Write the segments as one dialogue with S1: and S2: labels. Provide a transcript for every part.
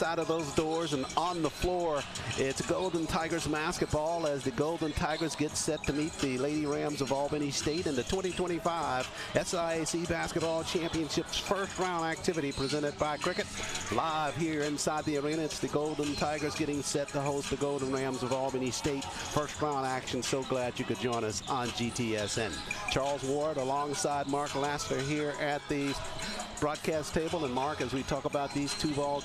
S1: inside of those doors, and on the floor, it's Golden Tigers basketball as the Golden Tigers get set to meet the Lady Rams of Albany State in the 2025 SIAC Basketball Championships first round activity presented by Cricket. Live here inside the arena, it's the Golden Tigers getting set to host the Golden Rams of Albany State first round action. So glad you could join us on GTSN. Charles Ward alongside Mark Lassiter here at the broadcast table. And Mark, as we talk about these two ball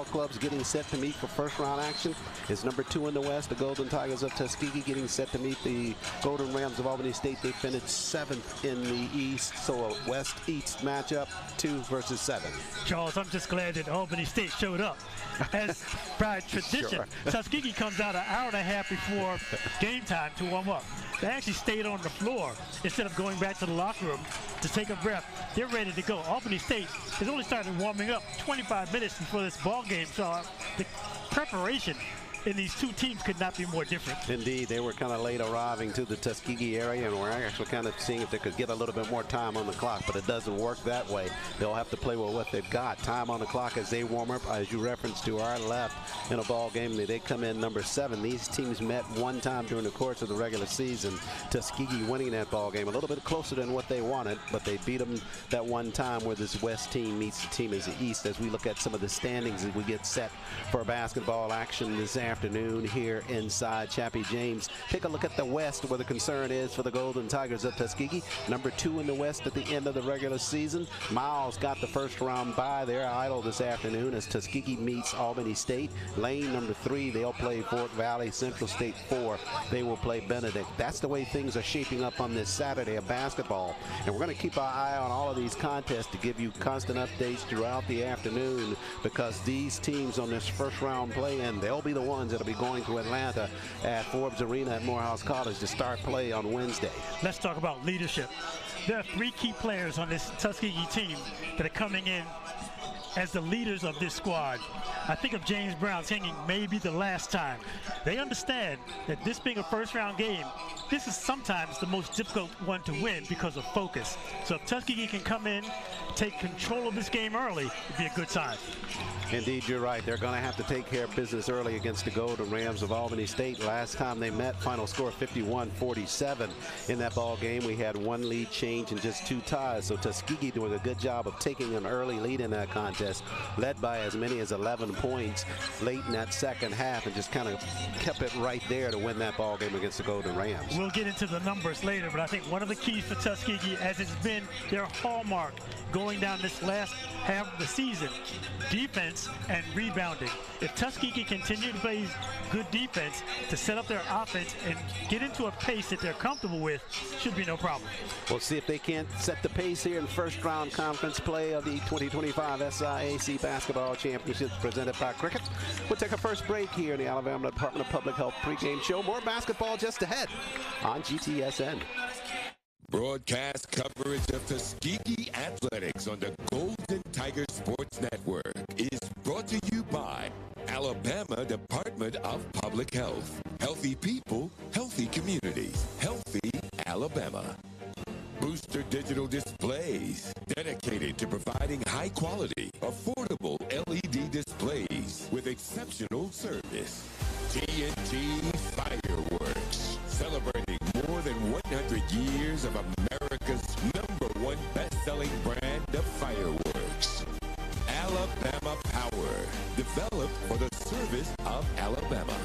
S1: clubs getting set to meet for first round action, is number 2 in the West, the Golden Tigers of Tuskegee, getting set to meet the Golden Rams of Albany State. They finished 7th in the East, so a West-East matchup, 2 versus 7.
S2: Charles, I'm just glad that Albany State showed up. As by tradition,
S1: Sure.
S2: Tuskegee comes out an hour and a half before game time to warm up. They actually stayed on the floor instead of going back to the locker room to take a breath. They're ready to go. Albany State has only started warming up 25 minutes before this ball game, so the preparation in these two teams could not be more different.
S1: Indeed, they were kind of late arriving to the Tuskegee area, and we're actually kind of seeing if they could get a little bit more time on the clock, but it doesn't work that way. They'll have to play with what they've got. Time on the clock as they warm up. As you referenced to our left in a ball game, they come in number 7. These teams met one time during the course of the regular season. Tuskegee winning that ball game a little bit closer than what they wanted, but they beat them that one time where this West team meets the team as the East. As we look at some of the standings as we get set for basketball action this afternoon here inside Chappie James. Take a look at the West, where the concern is for the Golden Tigers of Tuskegee. Number 2 in the West at the end of the regular season. Miles got the first round bye. They're idle this afternoon as Tuskegee meets Albany State. Lane, number 3, they'll play Fort Valley. Central State 4, they will play Benedict. That's the way things are shaping up on this Saturday of basketball. And we're going to keep our eye on all of these contests to give you constant updates throughout the afternoon, because these teams on this first round play-in, they'll be the ones that'll be going to Atlanta at Forbes Arena at Morehouse College to start play on Wednesday.
S2: Let's talk about leadership. There are 3 key players on this Tuskegee team that are coming in as the leaders of this squad. I think of James Brown singing "Maybe the Last Time." They understand that this being a first-round game, this is sometimes the most difficult one to win because of focus. So if Tuskegee can come in, take control of this game early, it'd be a good sign.
S1: Indeed, you're right. They're going to have to take care of business early against the Golden Rams of Albany State. Last time they met, final score 51-47. In that ball game, we had 1 lead change and just 2 ties. So Tuskegee doing a good job of taking an early lead in that contest, led by as many as 11 points late in that second half, and just kind of kept it right there to win that ball game against the Golden Rams.
S2: We'll get into the numbers later, but I think one of the keys for Tuskegee, as it's been their hallmark going down this last half of the season, defense and rebounding. If Tuskegee continue to play good defense to set up their offense and get into a pace that they're comfortable with, should be no problem.
S1: We'll see if they can't set the pace here in first round conference play of the 2025 SIAC Basketball Championships presented by Cricket. We'll take a first break here in the Alabama Department of Public Health pregame show. More basketball just ahead on GTSN.
S3: Broadcast coverage of Tuskegee Athletics on the Golden Tiger Sports Network is brought to you by Alabama Department of Public Health. Healthy people, healthy communities, healthy Alabama. Booster Digital Displays, dedicated to providing high-quality, affordable LED displays with exceptional service. TNT Fireworks, celebrating more than 100 years of America's #1 best-selling brand of fireworks. Alabama Power, developed for the service of Alabama.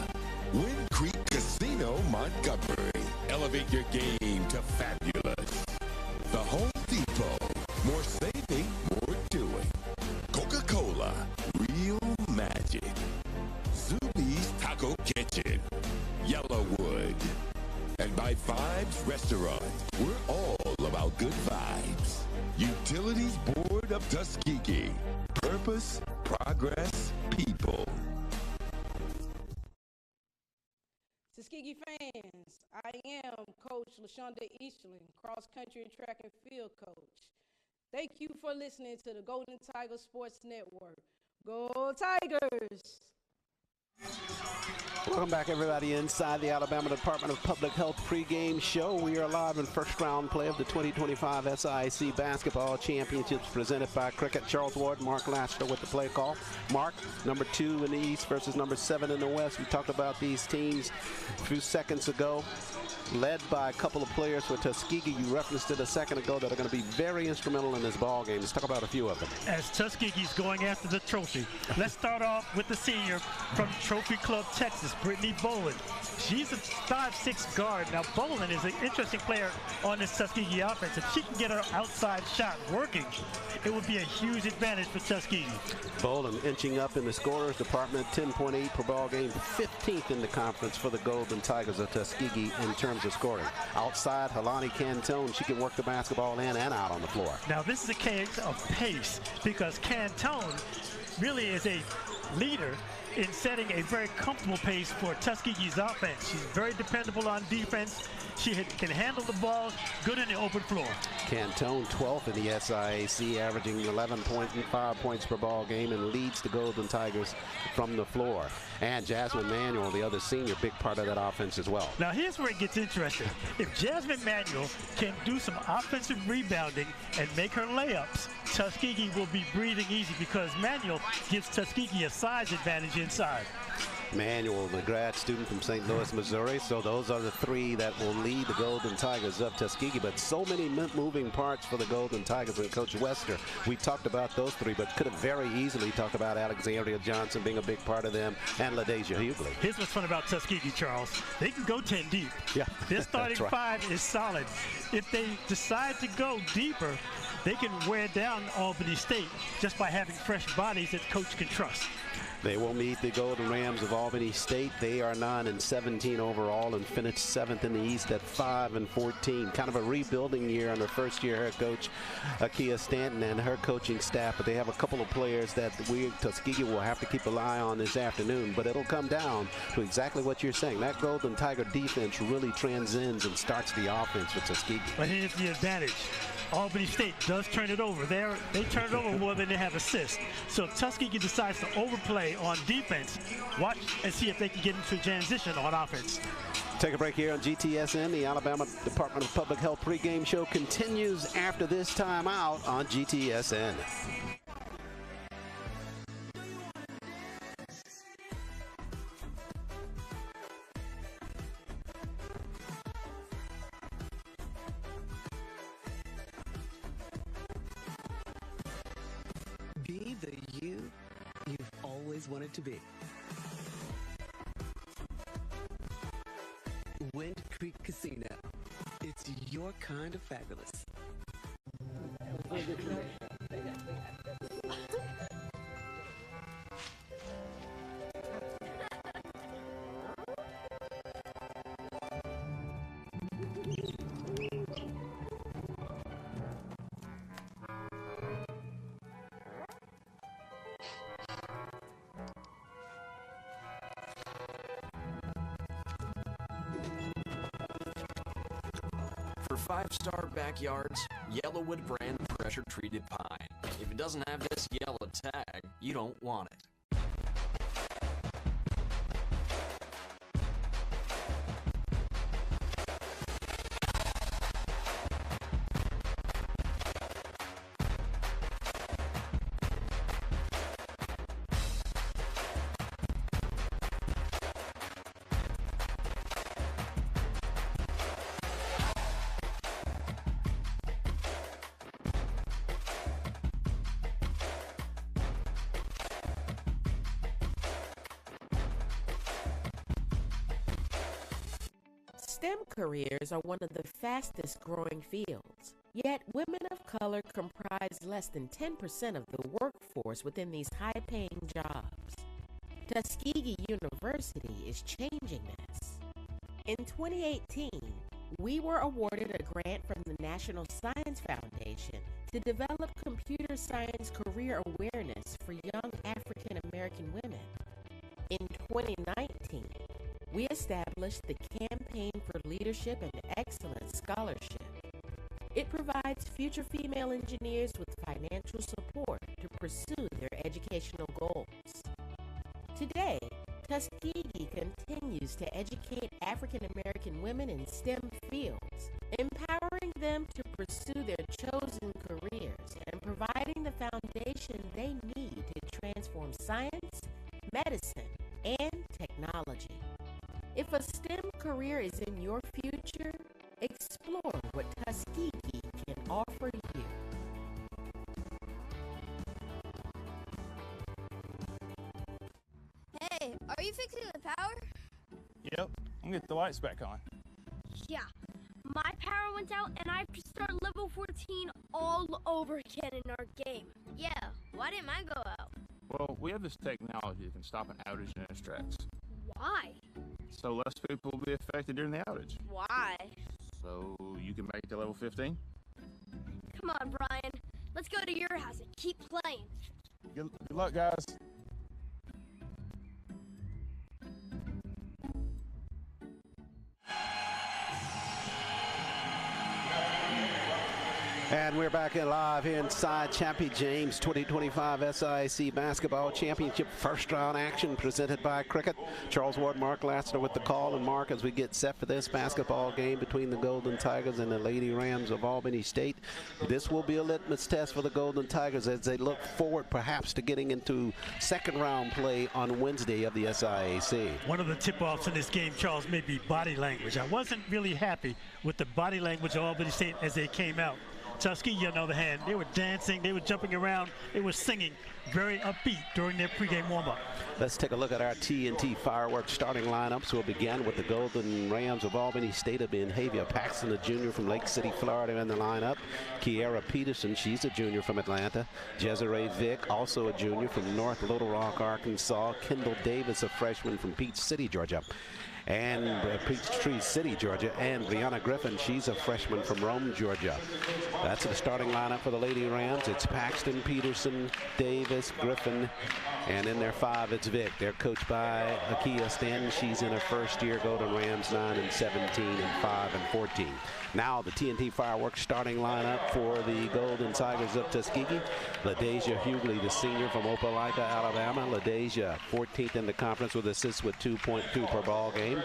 S3: Wind Creek Casino, Montgomery. Elevate your game to fabulous. The Home Depot, more saving, more doing. Coca-Cola, real magic. Zuby's Taco Kitchen, Yellowwood. And by Vibes Restaurant, we're all about good vibes. Utilities Board of Tuskegee, purpose, progress, people.
S4: Tuskegee fans, I am Coach LaShonda Eastland, cross-country and track and field coach. Thank you for listening to the Golden Tiger Sports Network. Go Tigers!
S1: Welcome back, everybody, inside the Alabama Department of Public Health pregame show. We are live in first round play of the 2025 SIAC Basketball Championships presented by Cricket. Charles Ward, Mark Laster with the play call. Mark, number 2 in the East versus number 7 in the West. We talked about these teams a few seconds ago, led by a couple of players for Tuskegee. You referenced it a second ago that are going to be very instrumental in this ball game. Let's talk about a few of them.
S2: As Tuskegee's going after the trophy, let's start off with the senior from Trophy Club, Texas, Brittany Bolin. She's a 5'6" guard. Now, Bolin is an interesting player on this Tuskegee offense. If she can get her outside shot working, it would be a huge advantage for Tuskegee.
S1: Bolin inching up in the scorers department, 10.8 per ball game, 15th in the conference for the Golden Tigers of Tuskegee in terms of scoring. Outside, Helani Cantone, she can work the basketball in and out on the floor.
S2: Now, this is a case of pace because Cantone really is a leader in setting a very comfortable pace for Tuskegee's offense. She's very dependable on defense. She can handle the ball, good in the open floor.
S1: Cantone 12th in the SIAC, averaging 11.5 points per ball game, and leads the Golden Tigers from the floor. And Jasmine Manuel, the other senior, big part of that offense as well.
S2: Now here's where it gets interesting. If Jasmine Manuel can do some offensive rebounding and make her layups, Tuskegee will be breathing easy because Manuel gives Tuskegee a size advantage inside.
S1: Manuel, the grad student from St. Louis, Missouri. So those are the 3 that will lead the Golden Tigers of Tuskegee. But so many moving parts for the Golden Tigers and Coach Wester. We talked about those 3, but could have very easily talked about Alexandria Johnson being a big part of them and LaDeja Hughley.
S2: Here's what's fun about Tuskegee, Charles. They can go 10 deep.
S1: Yeah,
S2: their starting 5 is solid. If they decide to go deeper, they can wear down Albany State just by having fresh bodies that coach can trust.
S1: They will meet the Golden Rams of Albany State. They are 9-17 overall and finished 7th in the East at 5-14. Kind of a rebuilding year under first-year head coach Akia Stanton and her coaching staff. But they have a couple of players that Tuskegee will have to keep an eye on this afternoon. But it'll come down to exactly what you're saying. That Golden Tiger defense really transcends and starts the offense for Tuskegee.
S2: But here's the advantage. Albany State does turn it over. They turn it over more than they have assists. So if Tuskegee decides to overplay on defense, watch and see if they can get into a transition on offense.
S1: Take a break here on GTSN. The Alabama Department of Public Health pregame show continues after this timeout on GTSN.
S5: Be the you you've always wanted to be. Wind Creek Casino. It's your kind of fabulous.
S6: For 5-star backyards, Yellowwood brand pressure-treated pine. If it doesn't have this yellow tag, you don't want it.
S7: STEM careers are one of the fastest growing fields, yet women of color comprise less than 10% of the workforce within these high-paying jobs. Tuskegee University is changing this. In 2018, we were awarded a grant from the National Science Foundation to develop computer science career awareness for young African American women. In 2019, we established the Campaign for Leadership and Excellence Scholarship. It provides future female engineers with financial support to pursue their educational goals. Today, Tuskegee continues to educate African American women in STEM fields, empowering them to pursue their chosen careers and providing the foundation they need to transform science, medicine, and technology. If a STEM career is in your future, explore what Tuskegee can offer you.
S8: Hey, are you fixing the power?
S9: Yep, I'm gonna get the lights back on.
S8: Yeah. My power went out and I have to start level 14 all over again in our game. Yeah, why didn't mine go out?
S9: Well, we have this technology that can stop an outage in its tracks.
S8: Why?
S9: So less people will be affected during the outage.
S8: Why?
S9: So you can make it to level 15?
S8: Come on, Brian. Let's go to your house and keep playing.
S9: Good luck, guys.
S1: And we're back in live here inside Chappie James 2025 SIAC Basketball Championship first round action presented by Cricket. Charles Ward, Mark Lassiter with the call. And Mark, as we get set for this basketball game between the Golden Tigers and the Lady Rams of Albany State, this will be a litmus test for the Golden Tigers as they look forward perhaps to getting into second round play on Wednesday of the SIAC.
S2: One of the tip-offs in this game, Charles, may be body language. I wasn't really happy with the body language of Albany State as they came out. Tuskegee, on the other hand, they were dancing, they were jumping around, they were singing, very upbeat during their pregame warm-up.
S1: Let's take a look at our TNT Fireworks starting lineups. We'll begin with the Golden Rams of Albany State of Benhavia. Paxton, a junior from Lake City, Florida, in the lineup. Kiara Peterson, she's a junior from Atlanta. Desiree Vick, also a junior from North Little Rock, Arkansas. Kendall Davis, a freshman from Peach City, Georgia. And Peachtree City, Georgia, and Brianna Griffin, she's a freshman from Rome, Georgia. That's the starting lineup for the Lady Rams. It's Paxton, Peterson, Davis, Griffin, and in their five, it's Vick. They're coached by Akia Stanton. She's in her first year. Golden Rams 9-17 and 5-14. Now the TNT Fireworks starting lineup for the Golden Tigers of Tuskegee. LaDeja Hughley, the senior from Opelika, Alabama. LaDeja, 14th in the conference with assists with 2.2 per ball game.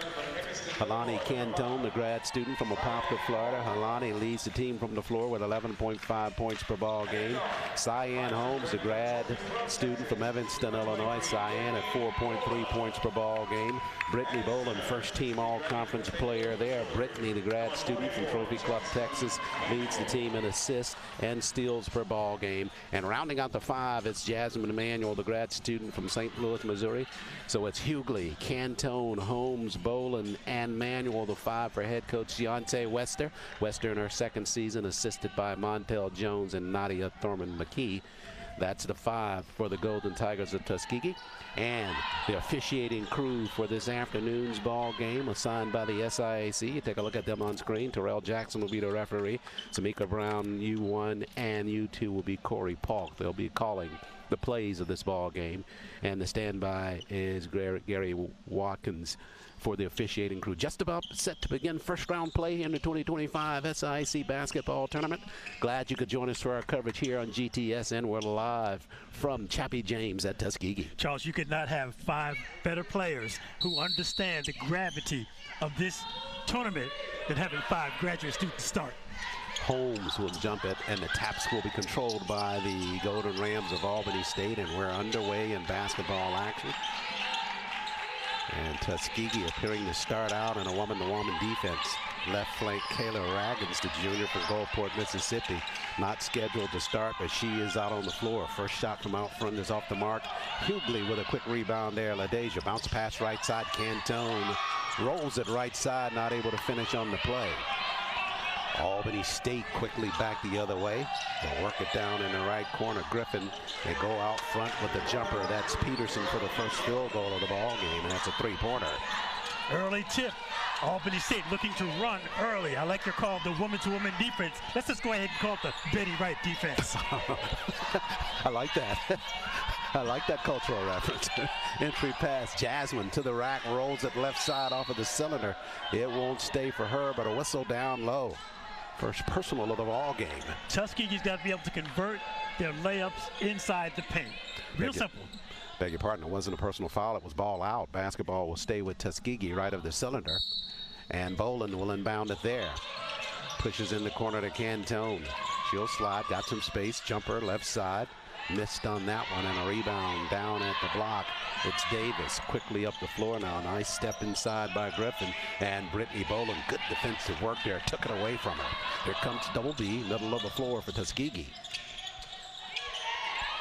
S1: Halani Cantone, the grad student from Apopka, Florida. Halani leads the team from the floor with 11.5 points per ball game. Cyan Holmes, the grad student from Evanston, Illinois. Cyan at 4.3 points per ball game. Brittany Boland, first team all-conference player there. Brittany, the grad student from Trophy Club, Texas, leads the team in assists and steals per ball game. And rounding out the five, it's Jasmine Emanuel, the grad student from St. Louis, Missouri. So it's Hughley, Cantone, Holmes, Boland, and Manuel, the five for head coach Deontay Wester. Wester in her second season, assisted by Montel Jones and Nadia Thurman-McKee. That's the five for the Golden Tigers of Tuskegee. And the officiating crew for this afternoon's ball game assigned by the SIAC. You take a look at them on screen. Terrell Jackson will be the referee. Samika Brown, U1, and U2 will be Corey Polk. They'll be calling the plays of this ball game. And the standby is Gary Watkins for the officiating crew. Just about set to begin first round play in the 2025 SIAC basketball tournament. Glad you could join us for our coverage here on GTSN. We're live from Chappie James at Tuskegee.
S2: Charles, you could not have five better players who understand the gravity of this tournament than having five graduate students start.
S1: Holmes will jump it, and the taps will be controlled by the Golden Rams of Albany State, and we're underway in basketball action. And Tuskegee appearing to start out in a woman-to-woman defense. Left flank, Kayla Raggins, the junior from Gulfport, Mississippi. Not scheduled to start, but she is out on the floor. First shot from out front is off the mark. Hughley with a quick rebound there. LaDeja bounce pass right side. Cantone rolls it right side, not able to finish on the play. Albany State quickly back the other way. They'll work it down in the right corner. Griffin, they go out front with the jumper. That's Peterson for the first field goal of the ball game, and that's a three-pointer.
S2: Early tip. Albany State looking to run early. I like your call, the woman-to-woman defense. Let's just go ahead and call it the Betty Wright defense.
S1: I like that. I like that cultural reference. Entry pass, Jasmine to the rack, rolls it left side off of the cylinder. It won't stay for her, but a whistle down low. First personal of the ball game.
S2: Tuskegee's got to be able to convert their layups inside the paint. Real simple.
S1: Beg your pardon, it wasn't a personal foul. It was ball out. Basketball will stay with Tuskegee right of the cylinder. And Boland will inbound it there. Pushes in the corner to Cantone. She'll slide, got some space. Jumper left side. Missed on that one, and a rebound down at the block. It's Davis quickly up the floor now. Nice step inside by Griffin. And Brittany Boland, good defensive work there. Took it away from her. Here comes Double B, middle of the floor for Tuskegee.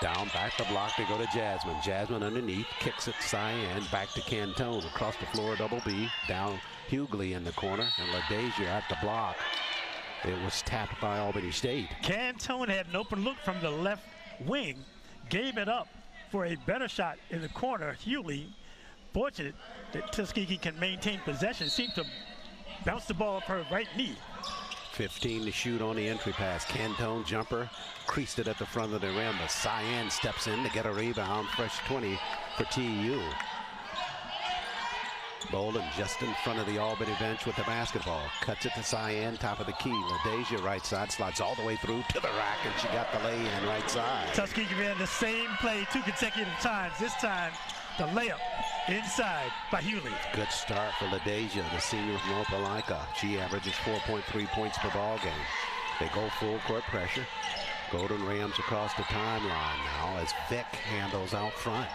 S1: Down, back the block, they go to Jasmine. Jasmine underneath, kicks it, Cyan, back to Cantone. Across the floor, Double B, down Hughley in the corner, and LaDeja at the block. It was tapped by Albany State.
S2: Cantone had an open look from the left wing, gave it up for a better shot in the corner. Hughley, fortunate that Tuskegee can maintain possession, seemed to bounce the ball up her right knee.
S1: 15 to shoot on the entry pass. Cantone jumper, creased it at the front of the rim, but Cyan steps in to get a rebound. Fresh 20 for TU. Boland just in front of the Albany bench with the basketball. Cuts it to Cyan, top of the key. LaDeja right side, slides all the way through to the rack, and she got the lay-in right side.
S2: Tuskegee ran the same play 2 consecutive times. This time, the layup inside by Hughley.
S1: Good start for LaDeja, the senior from Opelika. She averages 4.3 points per ball game. They go full court pressure. Golden Rams across the timeline now as Vick handles out front.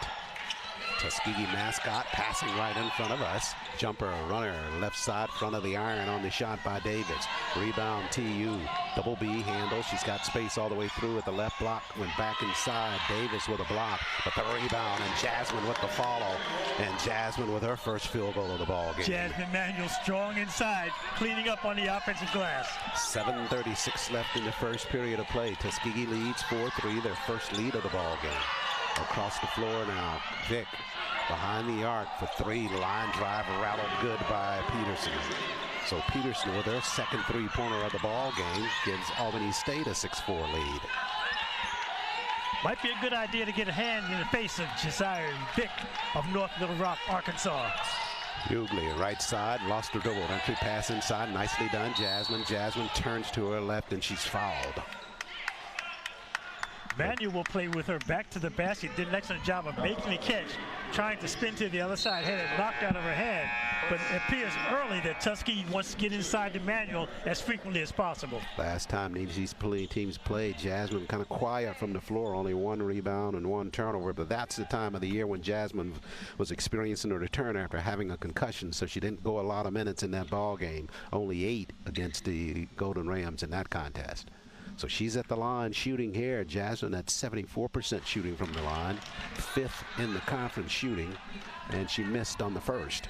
S1: Tuskegee mascot passing right in front of us. Jumper, runner, left side, front of the iron on the shot by Davis. Rebound TU. Double B handle. She's got space all the way through at the left block. Went back inside. Davis with a block. But the rebound, and Jasmine with the follow. And Jasmine with her first field goal of the ball game.
S2: Jasmine Manuel strong inside, cleaning up on the offensive glass.
S1: 7:36 left in the first period of play. Tuskegee leads 4-3, their first lead of the ball game. Across the floor now, Vick behind the arc for 3. Line drive rattled good by Peterson. So Peterson with her second three-pointer of the ball game gives Albany State a 6-4 lead.
S2: Might be a good idea to get a hand in the face of Josiah Vick of North Little Rock, Arkansas.
S1: Hughley, right side, lost her dribble. Entry pass inside, nicely done. Jasmine turns to her left, and she's fouled.
S2: Manuel will play with her back to the basket. Did an excellent job of making the catch, trying to spin to the other side. Had it knocked out of her hand. But it appears early that Tuskegee wants to get inside the Manuel as frequently as possible.
S1: Last time these teams played, Jasmine kind of quiet from the floor, only 1 rebound and 1 turnover. But that's the time of the year when Jasmine was experiencing a return after having a concussion, so she didn't go a lot of minutes in that ball game. Only 8 against the Golden Rams in that contest. So she's at the line shooting here. Jasmine at 74% shooting from the line, 5th in the conference shooting, and she missed on the first.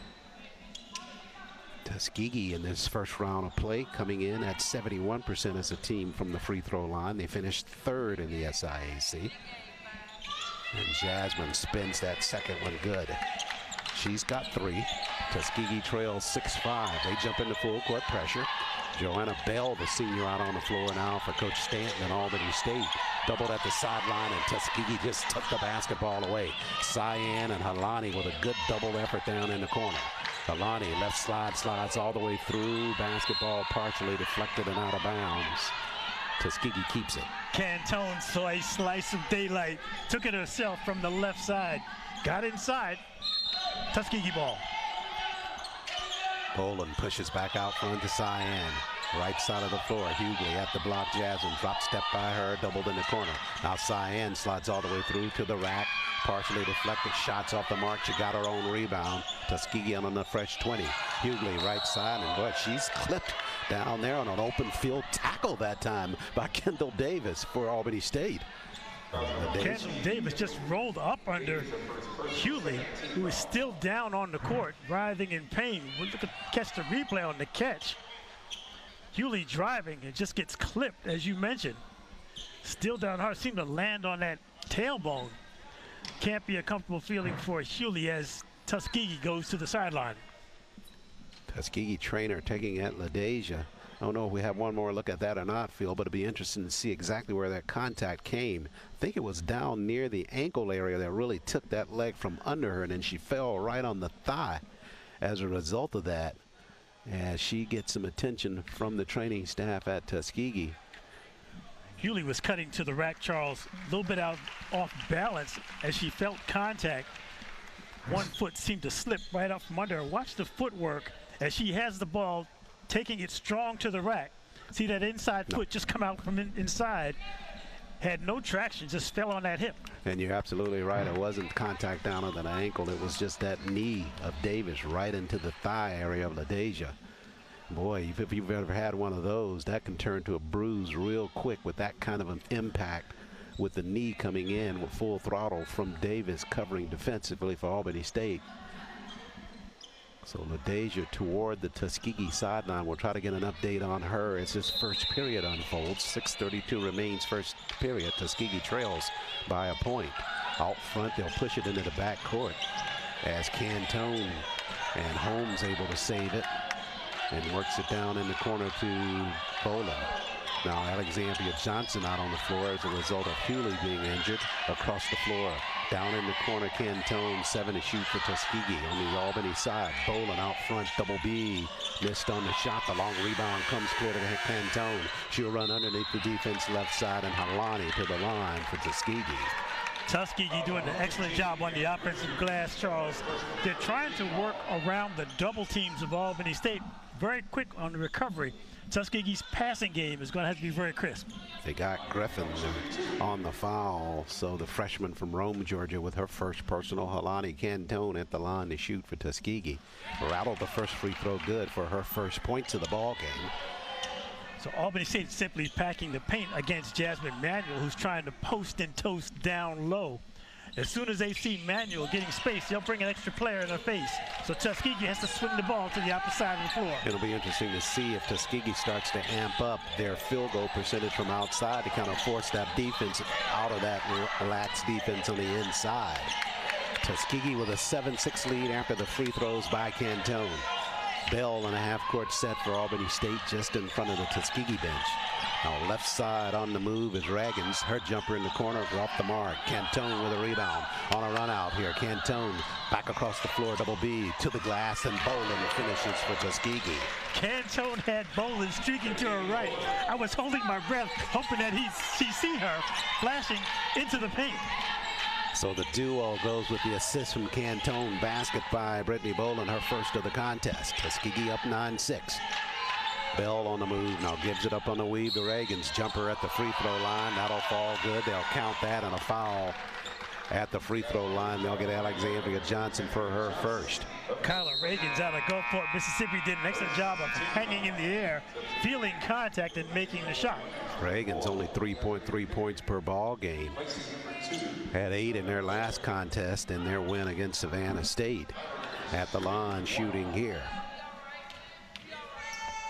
S1: Tuskegee in this first round of play coming in at 71% as a team from the free throw line. They finished 3rd in the SIAC. And Jasmine spins that second one good. She's got 3. Tuskegee trails 6-5. They jump into full court pressure. Joanna Bell, the senior, out on the floor now for Coach Stanton and Albany State. Doubled at the sideline, and Tuskegee just took the basketball away. Cyan and Halani with a good double effort down in the corner. Halani left slide, slides all the way through. Basketball partially deflected and out of bounds. Tuskegee keeps it.
S2: Cantone saw a slice of daylight. Took it herself from the left side. Got inside. Tuskegee ball.
S1: Boland pushes back out front to Cyan. Right side of the floor. Hughley at the block. Jasmine drop step by her. Doubled in the corner. Now Cyan slides all the way through to the rack. Partially deflected. Shots off the mark. She got her own rebound. Tuskegee on the fresh 20. Hughley right side. And boy, she's clipped down there on an open field tackle that time by Kendall Davis for Albany State.
S2: Kendall Davis just rolled up under Hughley, who is still down on the court, writhing in pain. We'll look at catch the replay on the catch. Hughley driving and just gets clipped, as you mentioned. Still down hard, seemed to land on that tailbone. Can't be a comfortable feeling for Hughley as Tuskegee goes to the sideline.
S1: Tuskegee trainer taking at LaDeja. I don't know if we have one more look at that or not, Phil, but it'd be interesting to see exactly where that contact came. I think it was down near the ankle area that really took that leg from under her, and then she fell right on the thigh as a result of that. As she gets some attention from the training staff at Tuskegee.
S2: Hewley was cutting to the rack, Charles, a little bit off balance as she felt contact. One foot seemed to slip right out from under her. Watch the footwork as she has the ball, taking it strong to the rack. See that inside foot just come out from inside. Had no traction, just fell on that hip.
S1: And you're absolutely right. It wasn't contact down on the ankle. It was just that knee of Davis right into the thigh area of LaDeja. Boy, if you've ever had one of those, that can turn to a bruise real quick with that kind of an impact, with the knee coming in with full throttle from Davis covering defensively for Albany State. So LaDeja toward the Tuskegee sideline. We'll try to get an update on her as this first period unfolds. 6:32 remains first period. Tuskegee trails by a point. Out front, they'll push it into the back court as Cantone and Holmes able to save it and works it down in the corner to Boland. Now Alexandria Johnson out on the floor as a result of Hewley being injured. Across the floor, down in the corner, Cantone, 7 to shoot for Tuskegee. On the Albany side, Boland out front, double B, missed on the shot. The long rebound comes clear to Cantone. She'll run underneath the defense left side, and Halani to the line for Tuskegee.
S2: Tuskegee doing an excellent job on the offensive glass, Charles. They're trying to work around the double teams of Albany State. Very quick on the recovery. Tuskegee's passing game is going to have to be very crisp.
S1: They got Griffin on the foul, so the freshman from Rome, Georgia, with her first personal. Halani Cantone at the line to shoot for Tuskegee. Rattled the first free throw good for her first points of the ball game.
S2: So Albany State simply packing the paint against Jasmine Manuel, who's trying to post and toast down low. As soon as they see Manuel getting space, they'll bring an extra player in their face. So Tuskegee has to swing the ball to the opposite side of the floor.
S1: It'll be interesting to see if Tuskegee starts to amp up their field goal percentage from outside to kind of force that defense out of that relaxed defense on the inside. Tuskegee with a 7-6 lead after the free throws by Cantone. Bell in a half-court set for Albany State just in front of the Tuskegee bench. Now left side on the move is Raggins. Her jumper in the corner off the mark. Cantone with a rebound on a run out here. Cantone back across the floor, double B to the glass, and Boland finishes for Tuskegee.
S2: Cantone had Boland streaking to her right. I was holding my breath, hoping that she'd see her flashing into the paint.
S1: So the duo goes with the assist from Cantone. Basket by Brittany Boland, her first of the contest. Tuskegee up 9-6. Bell on the move now, gives it up on the weave to Reagan's jumper at the free throw line. That'll fall good. They'll count that, and a foul at the free throw line. They'll get Alexandria Johnson for her first.
S2: Kyla Reagan's out of Gulfport, Mississippi, did an excellent job of hanging in the air, feeling contact, and making the shot.
S1: Reagan's only 3.3 points per ball game. Had 8 in their last contest in their win against Savannah State. At the line shooting here.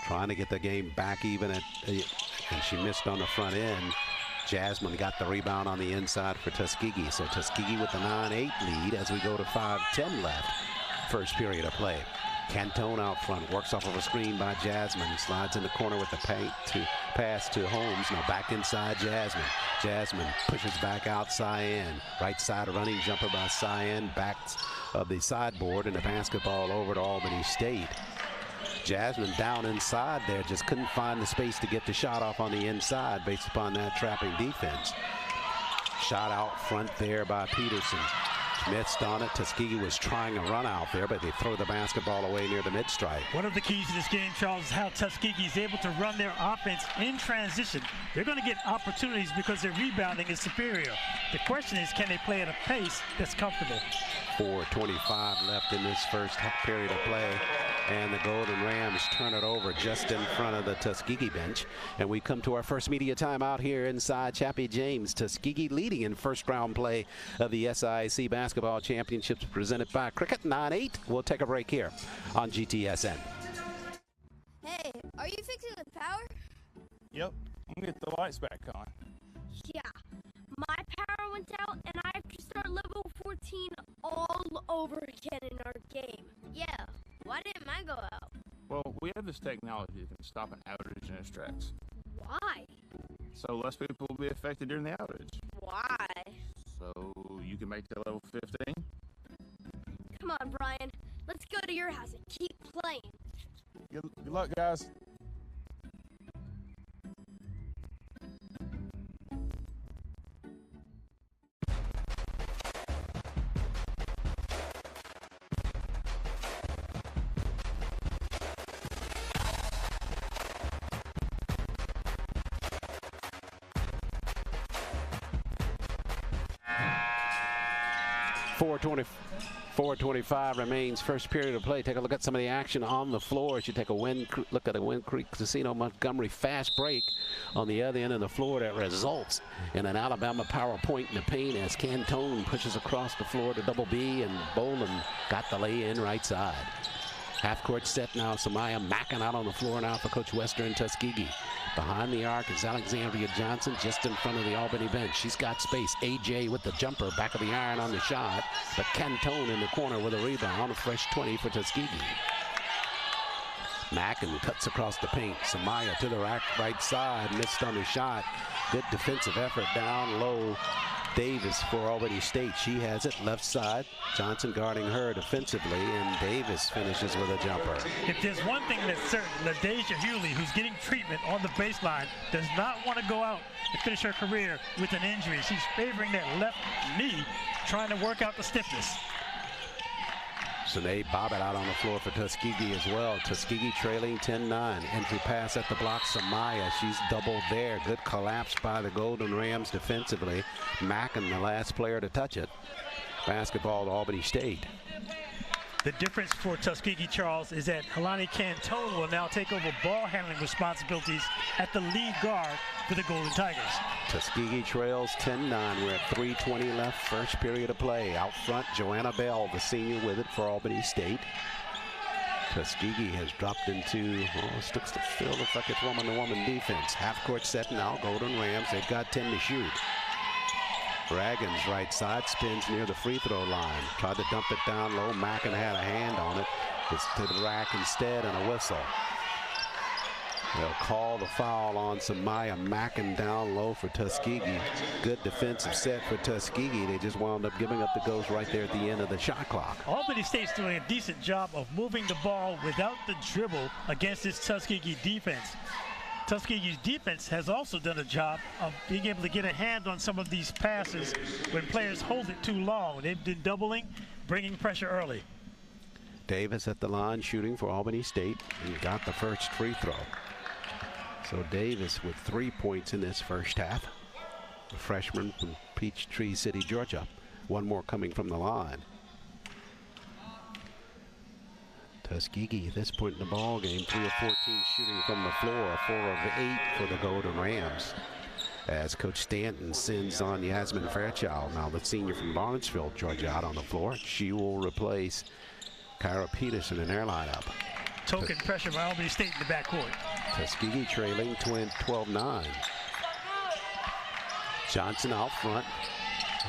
S1: Trying to get the game back even, and she missed on the front end. Jasmine got the rebound on the inside for Tuskegee. So Tuskegee with the 9-8 lead as we go to 5:10 left. First period of play. Cantone out front, works off of a screen by Jasmine, slides in the corner with the pass to Holmes. Now back inside Jasmine. Jasmine pushes back out Cyan. Right side running jumper by Cyan, back of the sideboard, and the basketball over to Albany State. Jasmine down inside there, just couldn't find the space to get the shot off on the inside based upon that trapping defense. Shot out front there by Peterson. Missed on it. Tuskegee was trying a run out there, but they throw the basketball away near the mid-stripe.
S2: One of the keys to this game, Charles, is how Tuskegee is able to run their offense in transition. They're going to get opportunities because their rebounding is superior. The question is, can they play at a pace that's comfortable?
S1: 4:25 left in this first period of play, and the Golden Rams turn it over just in front of the Tuskegee bench. And we come to our first media timeout here inside Chappie James. Tuskegee leading in first round play of the SIAC Basketball Championships presented by Cricket. 9-8. We'll take a break here on GTSN.
S8: Hey, are you fixing the power?
S9: Yep, I'm gonna get the lights back on.
S8: Yeah. My power went out and I have to start level 14 all over again in our game. Yeah, why didn't mine go out?
S9: Well, we have this technology that can stop an outage in its tracks.
S8: Why?
S9: So less people will be affected during the outage.
S8: Why?
S9: So you can make the level 15?
S8: Come on, Brian. Let's go to your house and keep playing.
S9: Good luck, guys.
S1: 4:25 remains, first period of play. Take a look at some of the action on the floor as you take a look at a Wind Creek Casino Montgomery fast break on the other end of the floor that results in an Alabama power point in the paint as Cantone pushes across the floor to WBB, and Boland got the lay in right side. Half court set now. Samaya Mackin out on the floor now for Coach Wester and Tuskegee. Behind the arc is Alexandria Johnson just in front of the Albany bench. She's got space. AJ with the jumper, back of the iron on the shot, but Cantone in the corner with a rebound. A fresh 20 for Tuskegee. Mackin cuts across the paint. Samaya to the rack right side, missed on the shot. Good defensive effort down low. Davis for Albany State. She has it left side. Johnson guarding her defensively, and Davis finishes with a jumper.
S2: If there's one thing that's certain, LaDeja Hewley, who's getting treatment on the baseline, does not want to go out and finish her career with an injury. She's favoring that left knee, trying to work out the stiffness.
S1: Sinead Bobbitt out on the floor for Tuskegee as well. Tuskegee trailing 10-9. Entry pass at the block. Samaya, she's doubled there. Good collapse by the Golden Rams defensively. Mackin, the last player to touch it. Basketball to Albany State.
S2: The difference for Tuskegee, Charles, is that Helani Cantone will now take over ball handling responsibilities at the lead guard for the Golden Tigers.
S1: Tuskegee trails 10-9. We're at 3:20 left, first period of play. Out front, Joanna Bell, the senior, with it for Albany State. Tuskegee has dropped into, still looks like it's woman-to-woman defense. Half court set now, Golden Rams. They've got 10 to shoot. Ragan's right side spins near the free throw line. Tried to dump it down low. Mackin had a hand on it. It's to the rack instead, and a whistle. They'll call the foul on Samaya Mackin down low for Tuskegee. Good defensive set for Tuskegee. They just wound up giving up the ghost right there at the end of the shot clock.
S2: Albany State's doing a decent job of moving the ball without the dribble against this Tuskegee defense. Tuskegee's defense has also done a job of being able to get a hand on some of these passes when players hold it too long. They've been doubling, bringing pressure early.
S1: Davis at the line shooting for Albany State. He got the first free throw. So Davis with 3 points in this first half. A freshman from Peachtree City, Georgia. One more coming from the line. Tuskegee at this point in the ball game, 3 of 14 shooting from the floor, 4 of 8 for the Golden Rams. As Coach Stanton sends on Yasmin Fairchild, now the senior from Lawrenceville, Georgia, out on the floor. She will replace Kyra Peterson in their lineup.
S2: Token pressure by Albany State in the backcourt.
S1: Tuskegee trailing 12-9. Johnson out front.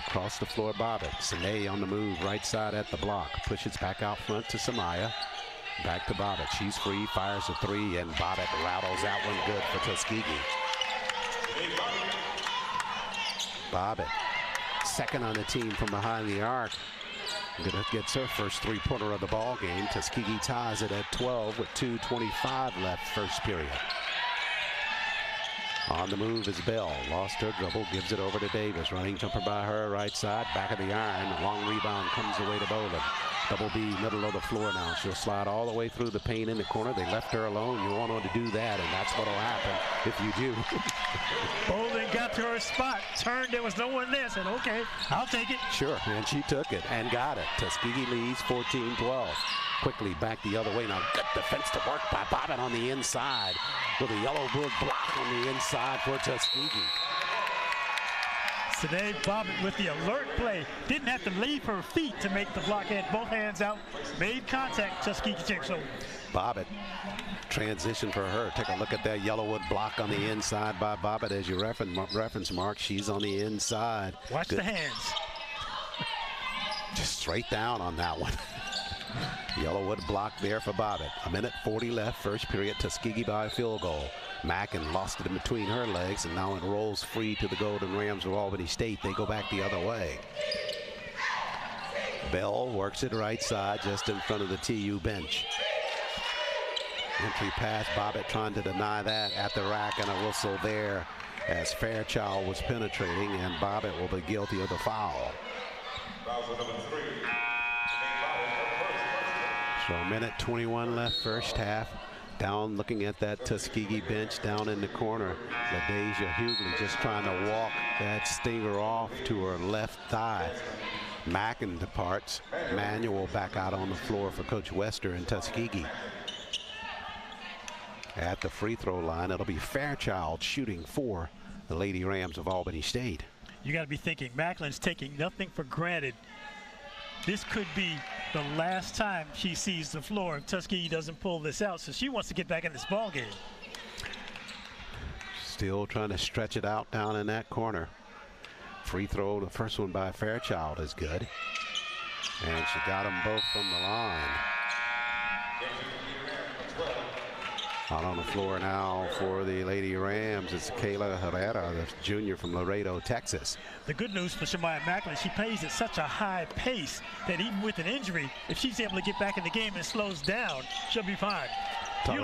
S1: Across the floor, Bobbitt. Sine on the move, right side at the block. Pushes back out front to Samaya. Back to Bobbitt. She's free, fires a three, and Bobbitt rattles that one good for Tuskegee. Bobbitt, second on the team from behind the arc. Gets her first three-pointer of the ball game. Tuskegee ties it at 12 with 2:25 left, first period. On the move is Bell. Lost her dribble, gives it over to Davis. Running jumper by her, right side, back of the iron. Long rebound comes away to Boland. Double B, middle of the floor now. She'll slide all the way through the paint in the corner. They left her alone. You want her to do that, and that's what'll happen if you do.
S2: Boland got to her spot, turned, there was no one there, said, okay, I'll take it.
S1: Sure, and she took it and got it. Tuskegee leads 14-12. Quickly back the other way. Now good defensive work by Bobbitt on the inside with a yellow board block on the inside for Tuskegee.
S2: Today, Bobbitt with the alert play. Didn't have to leave her feet to make the block. Had both hands out, made contact. Tuskegee takes over.
S1: Bobbitt, transition for her. Take a look at that yellowwood block on the inside by Bobbitt. As you reference, Mark, she's on the inside.
S2: Watch the hands.
S1: Just straight down on that one. Yellowwood block there for Bobbitt. 1:40 left, first period. Tuskegee by a field goal. Mackin lost it in between her legs, and now it rolls free to the Golden Rams of Albany State. They go back the other way. Bell works it right side just in front of the TU bench. Entry pass, Bobbitt trying to deny that at the rack, and a whistle there as Fairchild was penetrating, and Bobbitt will be guilty of the foul. So 1:21 left, first half. Down looking at that Tuskegee bench down in the corner. LaDeja Hughley just trying to walk that stinger off to her left thigh. Mackin departs. Manuel back out on the floor for Coach Wester in Tuskegee. At the free throw line, it'll be Fairchild shooting for the Lady Rams of Albany State.
S2: You got to be thinking Macklin's taking nothing for granted. This could be the last time she sees the floor if Tuskegee doesn't pull this out, so she wants to get back in this ball game.
S1: Still trying to stretch it out down in that corner. Free throw, the first one by Fairchild is good. And she got them both from the line. Out on the floor now for the Lady Rams is Kayla Herrera, the junior from Laredo, Texas.
S2: The good news for Shemaya Macklin, she plays at such a high pace that even with an injury, if she's able to get back in the game and slows down, she'll be fine.
S1: Sorry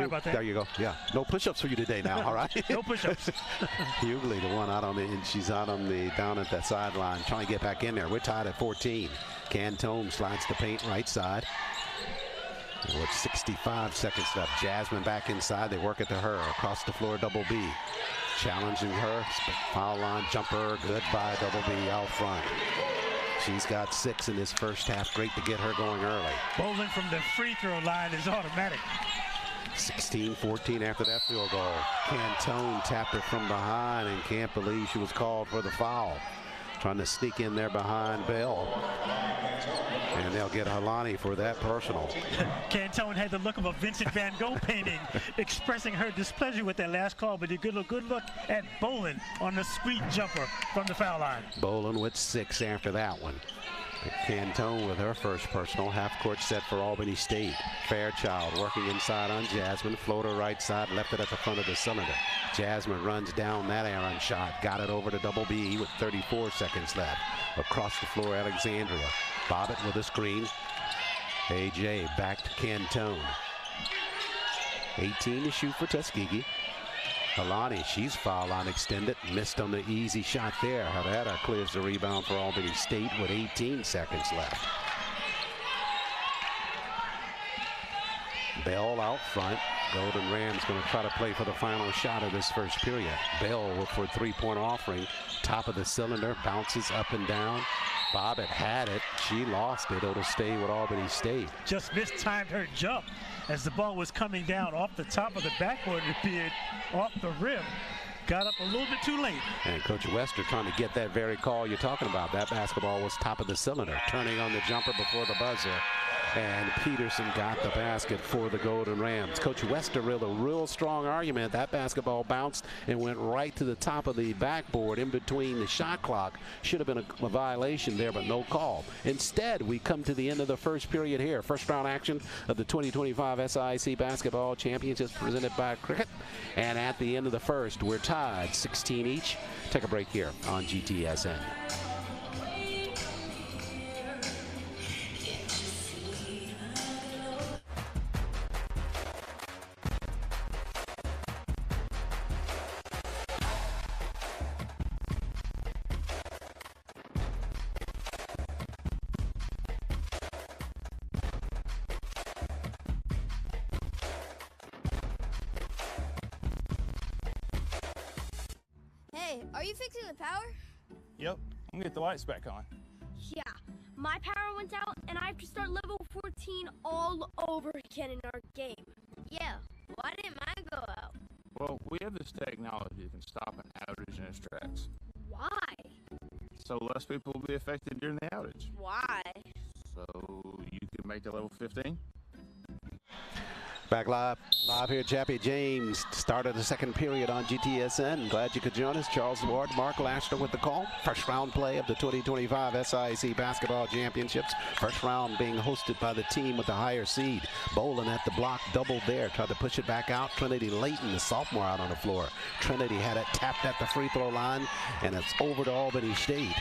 S1: about that. There you go. Yeah. No push-ups for you today now, all right?
S2: No push-ups.
S1: Hughley, the one out on the, and she's out on the, down at that sideline, trying to get back in there. We're tied at 14. Cantone slides the paint right side. With 65 seconds left, Jasmine back inside. They work it to her across the floor. Double B challenging her. Foul line jumper, good by Double B out front. She's got 6 in this first half. Great to get her going early.
S2: Bowling from the free throw line is automatic.
S1: 16-14 after that field goal. Cantone tapped her from behind and can't believe she was called for the foul. Trying to sneak in there behind Bell. And they'll get Halani for that personal.
S2: Cantone had the look of a Vincent Van Gogh painting, expressing her displeasure with that last call, but a good look at Bolin on the sweet jumper from the foul line.
S1: Bolin with 6 after that one. Cantone with her first personal. Half-court set for Albany State. Fairchild working inside on Jasmine. Floater right side, left it at the front of the cylinder. Jasmine runs down that errant shot. Got it over to Double B with 34 seconds left. Across the floor, Alexandria. Bobbitt with a screen. AJ back to Cantone. 18 to shoot for Tuskegee. Alani, she's foul line extended. Missed on the easy shot there. Herrera clears the rebound for Albany State with 18 seconds left. Bell out front. Golden Rams going to try to play for the final shot of this first period. Bell for three-point offering. Top of the cylinder. Bounces up and down. Bobbitt had it. She lost it. It'll stay with Albany State.
S2: Just mistimed her jump as the ball was coming down off the top of the backboard. It appeared off the rim. Got up a little bit too late.
S1: And Coach Wester trying to get that very call you're talking about. That basketball was top of the cylinder. Turning on the jumper before the buzzer. And Peterson got the basket for the Golden Rams. Coach Wester with a real strong argument. That basketball bounced and went right to the top of the backboard in between the shot clock. Should have been a violation there, but no call. Instead, we come to the end of the first period here. First round action of the 2025 SIAC Basketball Championships presented by Cricket. And at the end of the first, we're tied 16 each. Take a break here on GTSN.
S8: Are you fixing the power?
S9: Yep, I'm gonna get the lights back on.
S8: Yeah, my power went out and I have to start level 14 all over again in our game. Yeah, why didn't mine go out?
S9: Well, we have this technology that can stop an outage in its tracks.
S8: Why?
S9: So less people will be affected during the outage.
S8: Why?
S9: So you can make the level 15.
S1: Back live here at Chappie. James started the second period on GTSN. Glad you could join us. Charles Ward, Mark Lashner with the call. First round play of the 2025 SIAC Basketball Championships. First round being hosted by the team with the higher seed. Bolin at the block, doubled there. Tried to push it back out. Trinity Layton, the sophomore, out on the floor. Trinity had it tapped at the free throw line, and it's over to Albany State.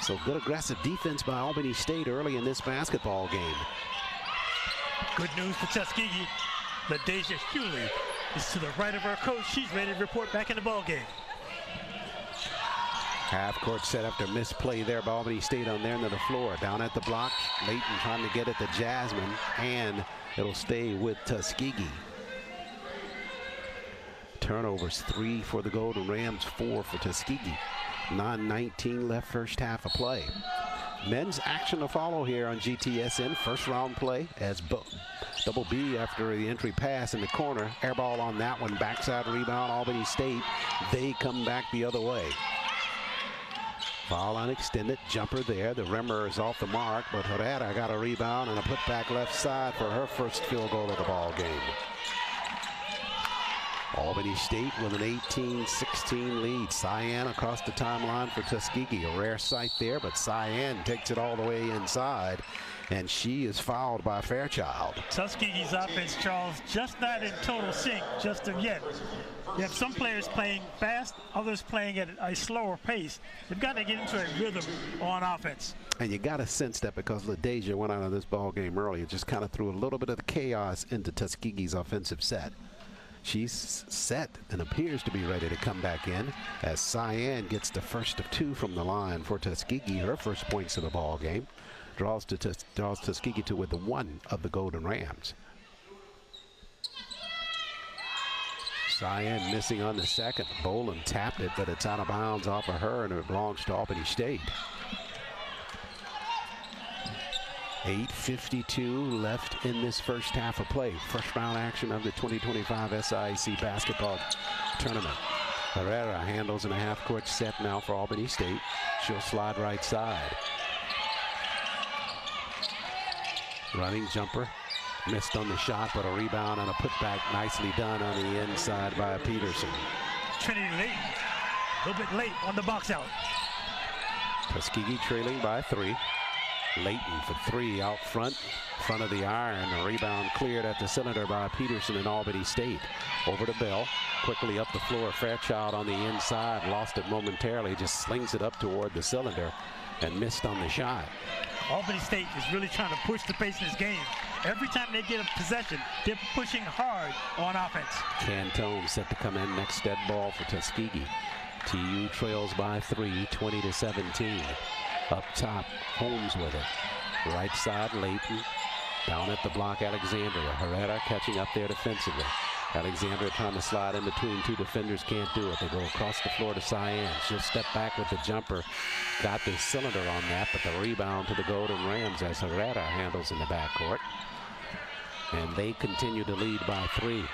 S1: So good aggressive defense by Albany State early in this basketball game.
S2: Good news for Tuskegee. LaDeja Hughley is to the right of her coach. She's ready to report back in the ball game.
S1: Half-court set after misplay there by Albany State on their end of the floor. Down at the block, Layton trying to get it to Jasmine, and it'll stay with Tuskegee. Turnovers, 3 for the Golden Rams, 4 for Tuskegee. 9:19 left first half of play. Men's action to follow here on GTSN. First round play as Double B after the entry pass in the corner. Air ball on that one. Backside rebound, Albany State. They come back the other way. Foul unextended. Jumper there. The rimmer is off the mark, but Herrera got a rebound and a putback left side for her first field goal of the ball game. Albany State with an 18-16 lead. Cyan across the timeline for Tuskegee. A rare sight there, but Cyan takes it all the way inside, and she is fouled by Fairchild.
S2: Tuskegee's offense, Charles, just not in total sync just of yet. You have some players playing fast, others playing at a slower pace. They've got to get into a rhythm on offense.
S1: And you got to sense that because LaDeja went out of this ball game earlier, just kind of threw a little bit of the chaos into Tuskegee's offensive set. She's set and appears to be ready to come back in as Cyan gets the first of two from the line for Tuskegee. Her first points of the ball game draws Tuskegee to with the one of the Golden Rams. Cyan missing on the second. Boland tapped it, but it's out of bounds off of her, and it belongs to Albany State. 8:52 left in this first half of play. First round action of the 2025 SIAC basketball tournament. Herrera handles in a half-court set now for Albany State. She'll slide right side. Running jumper. Missed on the shot, but a rebound and a putback nicely done on the inside by Peterson.
S2: Trinity late. A little bit late on the box out.
S1: Tuskegee trailing by 3. Layton for 3 out front of the iron. A rebound cleared at the cylinder by Peterson in Albany State. Over to Bell, quickly up the floor. Fairchild on the inside, lost it momentarily, just slings it up toward the cylinder and missed on the shot.
S2: Albany State is really trying to push the pace in this game. Every time they get a possession, they're pushing hard on offense.
S1: Cantone set to come in next dead ball for Tuskegee. TU trails by 3, 20-17. Up top, Holmes with it. Right side, Layton. Down at the block, Alexandria. Herrera catching up there defensively. Alexandria trying to slide in between two defenders, can't do it. They go across the floor to Cyan. She'll step back with the jumper. Got the cylinder on that, but the rebound to the Golden Rams as Herrera handles in the backcourt. And they continue to lead by 3.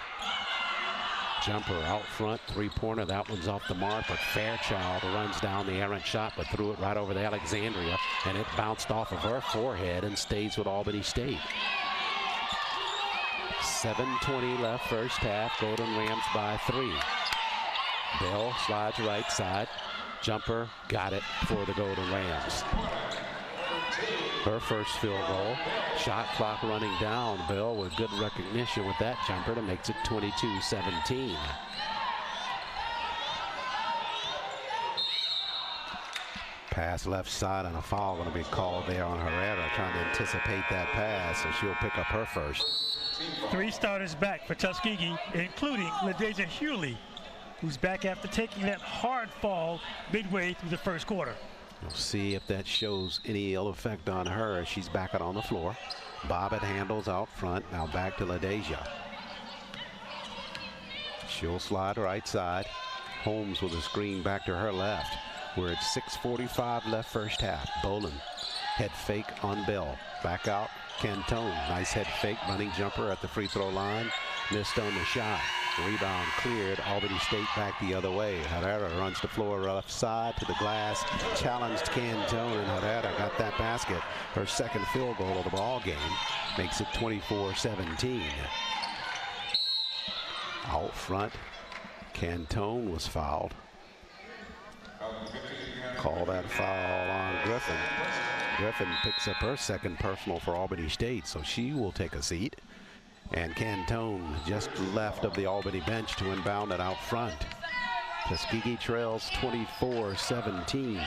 S1: Jumper out front, 3-pointer. That one's off the mark, but Fairchild runs down the errant shot, but threw it right over to Alexandria, and it bounced off of her forehead and stays with Albany State. 7:20 left first half. Golden Rams by 3. Bell slides right side. Jumper got it for the Golden Rams. Her first field goal. Shot clock running down. Bell with good recognition with that jumper to makes it 22-17. Pass left side and a foul going to be called there on Herrera, trying to anticipate that pass, so she'll pick up her first.
S2: 3 starters back for Tuskegee, including LaDeja Hewley, who's back after taking that hard fall midway through the first quarter.
S1: We'll see if that shows any ill effect on her as she's back out on the floor. Bobbitt handles out front. Now back to LaDeja. She'll slide right side. Holmes with a screen back to her left. We're at 6:45 left first half. Boland head fake on Bell. Back out Cantone. Nice head fake. Running jumper at the free throw line. Missed on the shot. Rebound cleared. Albany State back the other way. Herrera runs the floor left side to the glass. Challenged Cantone, and Herrera got that basket. Her second field goal of the ball game makes it 24-17. Out front, Cantone was fouled. Call that foul on Griffin. Griffin picks up her second personal for Albany State, so she will take a seat. And Cantone just left of the Albany bench to inbound it out front. Tuskegee trails 24-17.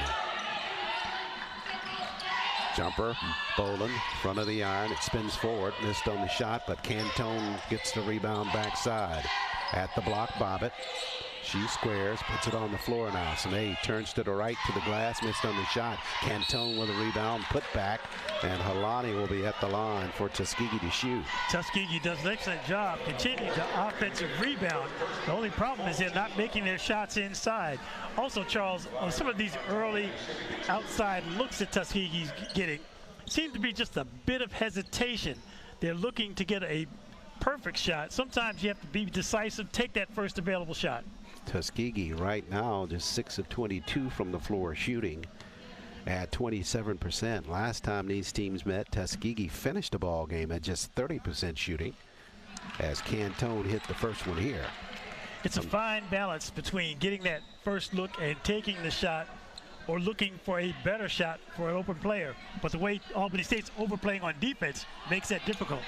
S1: Jumper, Boland, front of the iron. It spins forward, missed on the shot, but Cantone gets the rebound backside. At the block, Bobbitt. She squares, puts it on the floor now. Sine turns to the right to the glass, missed on the shot. Cantone with a rebound, put back, and Halani will be at the line for Tuskegee to shoot.
S2: Tuskegee does an excellent job continuing the offensive rebound. The only problem is they're not making their shots inside. Also, Charles, on some of these early outside looks that Tuskegee's getting, seems to be just a bit of hesitation. They're looking to get a perfect shot. Sometimes you have to be decisive, take that first available shot.
S1: Tuskegee right now just 6 of 22 from the floor shooting at 27%. Last time these teams met, Tuskegee finished the ball game at just 30% shooting as Cantone hit the first one here.
S2: It's a fine balance between getting that first look and taking the shot or looking for a better shot for an open player. But the way Albany State's overplaying on defense makes that difficult.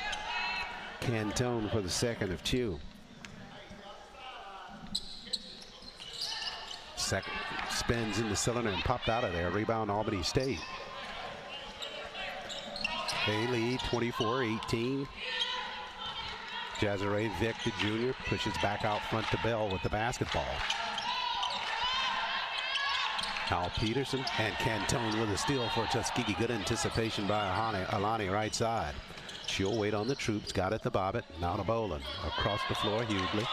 S1: Cantone for the second of 2. Second spins in the cylinder and popped out of there. Rebound Albany State. They lead 24-18. Jazare Vick, the junior, pushes back out front to Bell with the basketball. Al Peterson and Cantone with a steal for Tuskegee. Good anticipation by Alani right side. She'll wait on the troops. Got it to Bobbitt. Now to Boland. Across the floor, Hughley.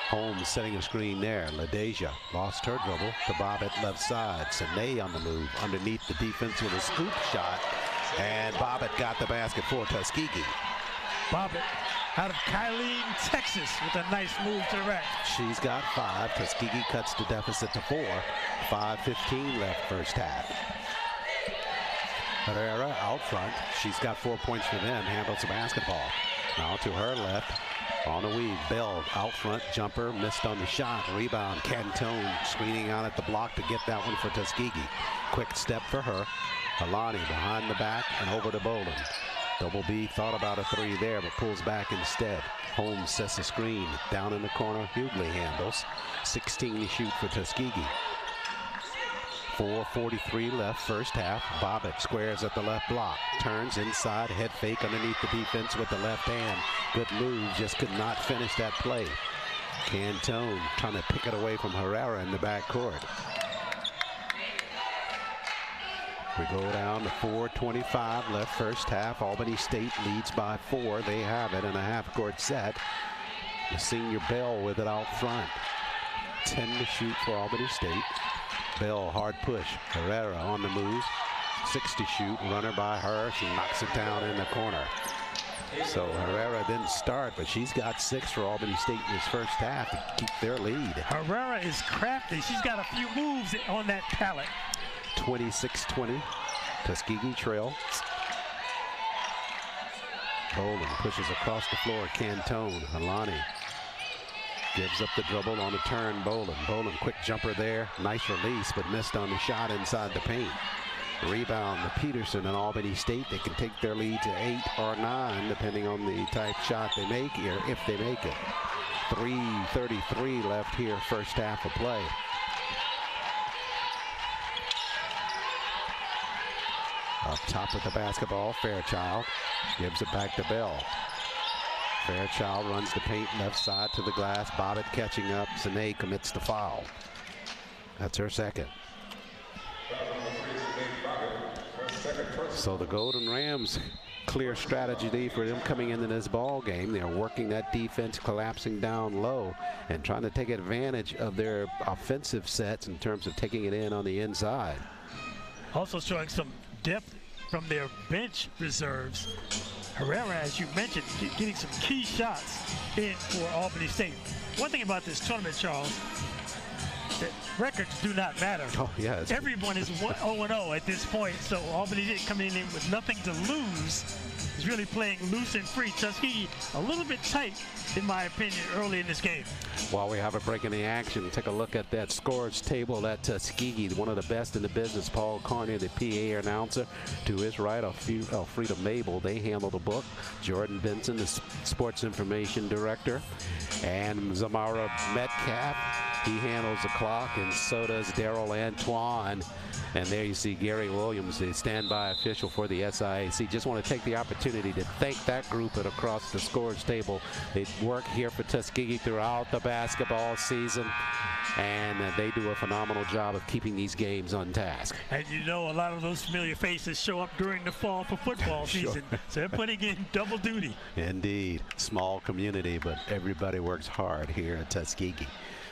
S1: Holmes setting a screen there. LaDeja lost her dribble to Bobbitt left side. Sine on the move underneath the defense with a scoop shot. And Bobbitt got the basket for Tuskegee.
S2: Bobbitt out of Kylene, Texas with a nice move to the rack.
S1: She's got 5. Tuskegee cuts the deficit to 4. 5:15 left first half. Herrera out front. She's got 4 points for them. Handles the basketball. Now to her left. On a weave. Bell out front. Jumper. Missed on the shot. Rebound. Cantone screening out at the block to get that one for Tuskegee. Quick step for her. Alani behind the back and over to Boland. Double B thought about a 3 there, but pulls back instead. Holmes sets a screen. Down in the corner. Hughley handles. 16 to shoot for Tuskegee. 4:43 left first half. Bobbitt squares at the left block. Turns inside. Head fake underneath the defense with the left hand. Good move. Just could not finish that play. Cantone trying to pick it away from Herrera in the backcourt. We go down to 4:25 left first half. Albany State leads by 4. They have it in a half-court set. The senior Bell with it out front. 10 to shoot for Albany State. Bell hard push. Herrera on the move. 6 to shoot. Runner by her. She knocks it down in the corner. So Herrera didn't start, but she's got 6 for Albany State in this first half to keep their lead.
S2: Herrera is crafty. She's got a few moves on that pallet.
S1: 26-20. Tuskegee trail. Boland pushes across the floor. Cantone. Alani gives up the dribble on the turn. Boland quick jumper there. Nice release, but missed on the shot inside the paint. Rebound to Peterson and Albany State. They can take their lead to 8 or 9 depending on the type shot they make here, if they make it. 3:33 left here first half of play. Up top with the basketball, Fairchild gives it back to Bell. Fairchild runs the paint left side to the glass. Bobbitt catching up. Sine commits the foul. That's her second. So the Golden Rams, clear strategy for them coming into this ball game. They're working that defense, collapsing down low, and trying to take advantage of their offensive sets in terms of taking it in on the inside.
S2: Also showing some depth from their bench reserves. Herrera, as you mentioned, getting some key shots in for Albany State. One thing about this tournament, Charles, that records do not matter.
S1: Oh, yeah.
S2: Everyone is 0-0 at this point, so Albany State coming in with nothing to lose is really playing loose and free. Tuskegee a little bit tight, in my opinion, early in this game.
S1: While we have a break in the action, take a look at that scores table at Tuskegee, one of the best in the business. Paul Carney, the PA announcer. To his right, Alfreda Mabel. They handle the book. Jordan Benson, the sports information director. And Zamara Metcalf He handles the clock, and so does Daryl Antoine. And there you see Gary Williams, the standby official for the SIAC. Just want to take the opportunity to thank that group and across the scores table. They work here for Tuskegee throughout the basketball season, and they do a phenomenal job of keeping these games on task.
S2: And you know, a lot of those familiar faces show up during the fall for football season.
S1: Sure.
S2: So they're putting in double duty.
S1: Indeed. Small community, but everybody works hard here at Tuskegee.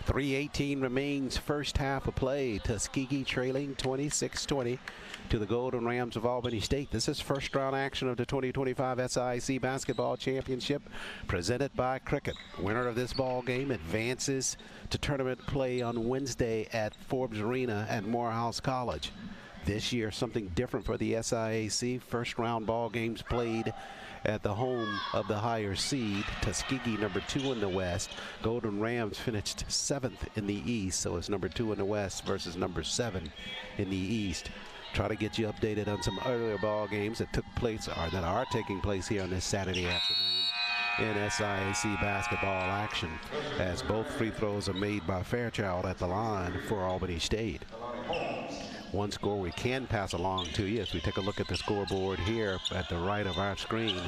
S1: 3:18 remains, first half of play. Tuskegee trailing 26-20 to the Golden Rams of Albany State. This is first round action of the 2025 SIAC Basketball Championship presented by Cricket. Winner of this ball game advances to tournament play on Wednesday at Forbes Arena at Morehouse College. This year, something different for the SIAC. First round ball games played at the home of the higher seed, Tuskegee, number 2 in the West. Golden Rams finished 7th in the East, so it's number 2 in the West versus number 7 in the East. Try to get you updated on some earlier ball games that took place or that are taking place here on this Saturday afternoon in SIAC basketball action, as both free throws are made by Fairchild at the line for Albany State. One score we can pass along to you as we take a look at the scoreboard here at the right of our screen.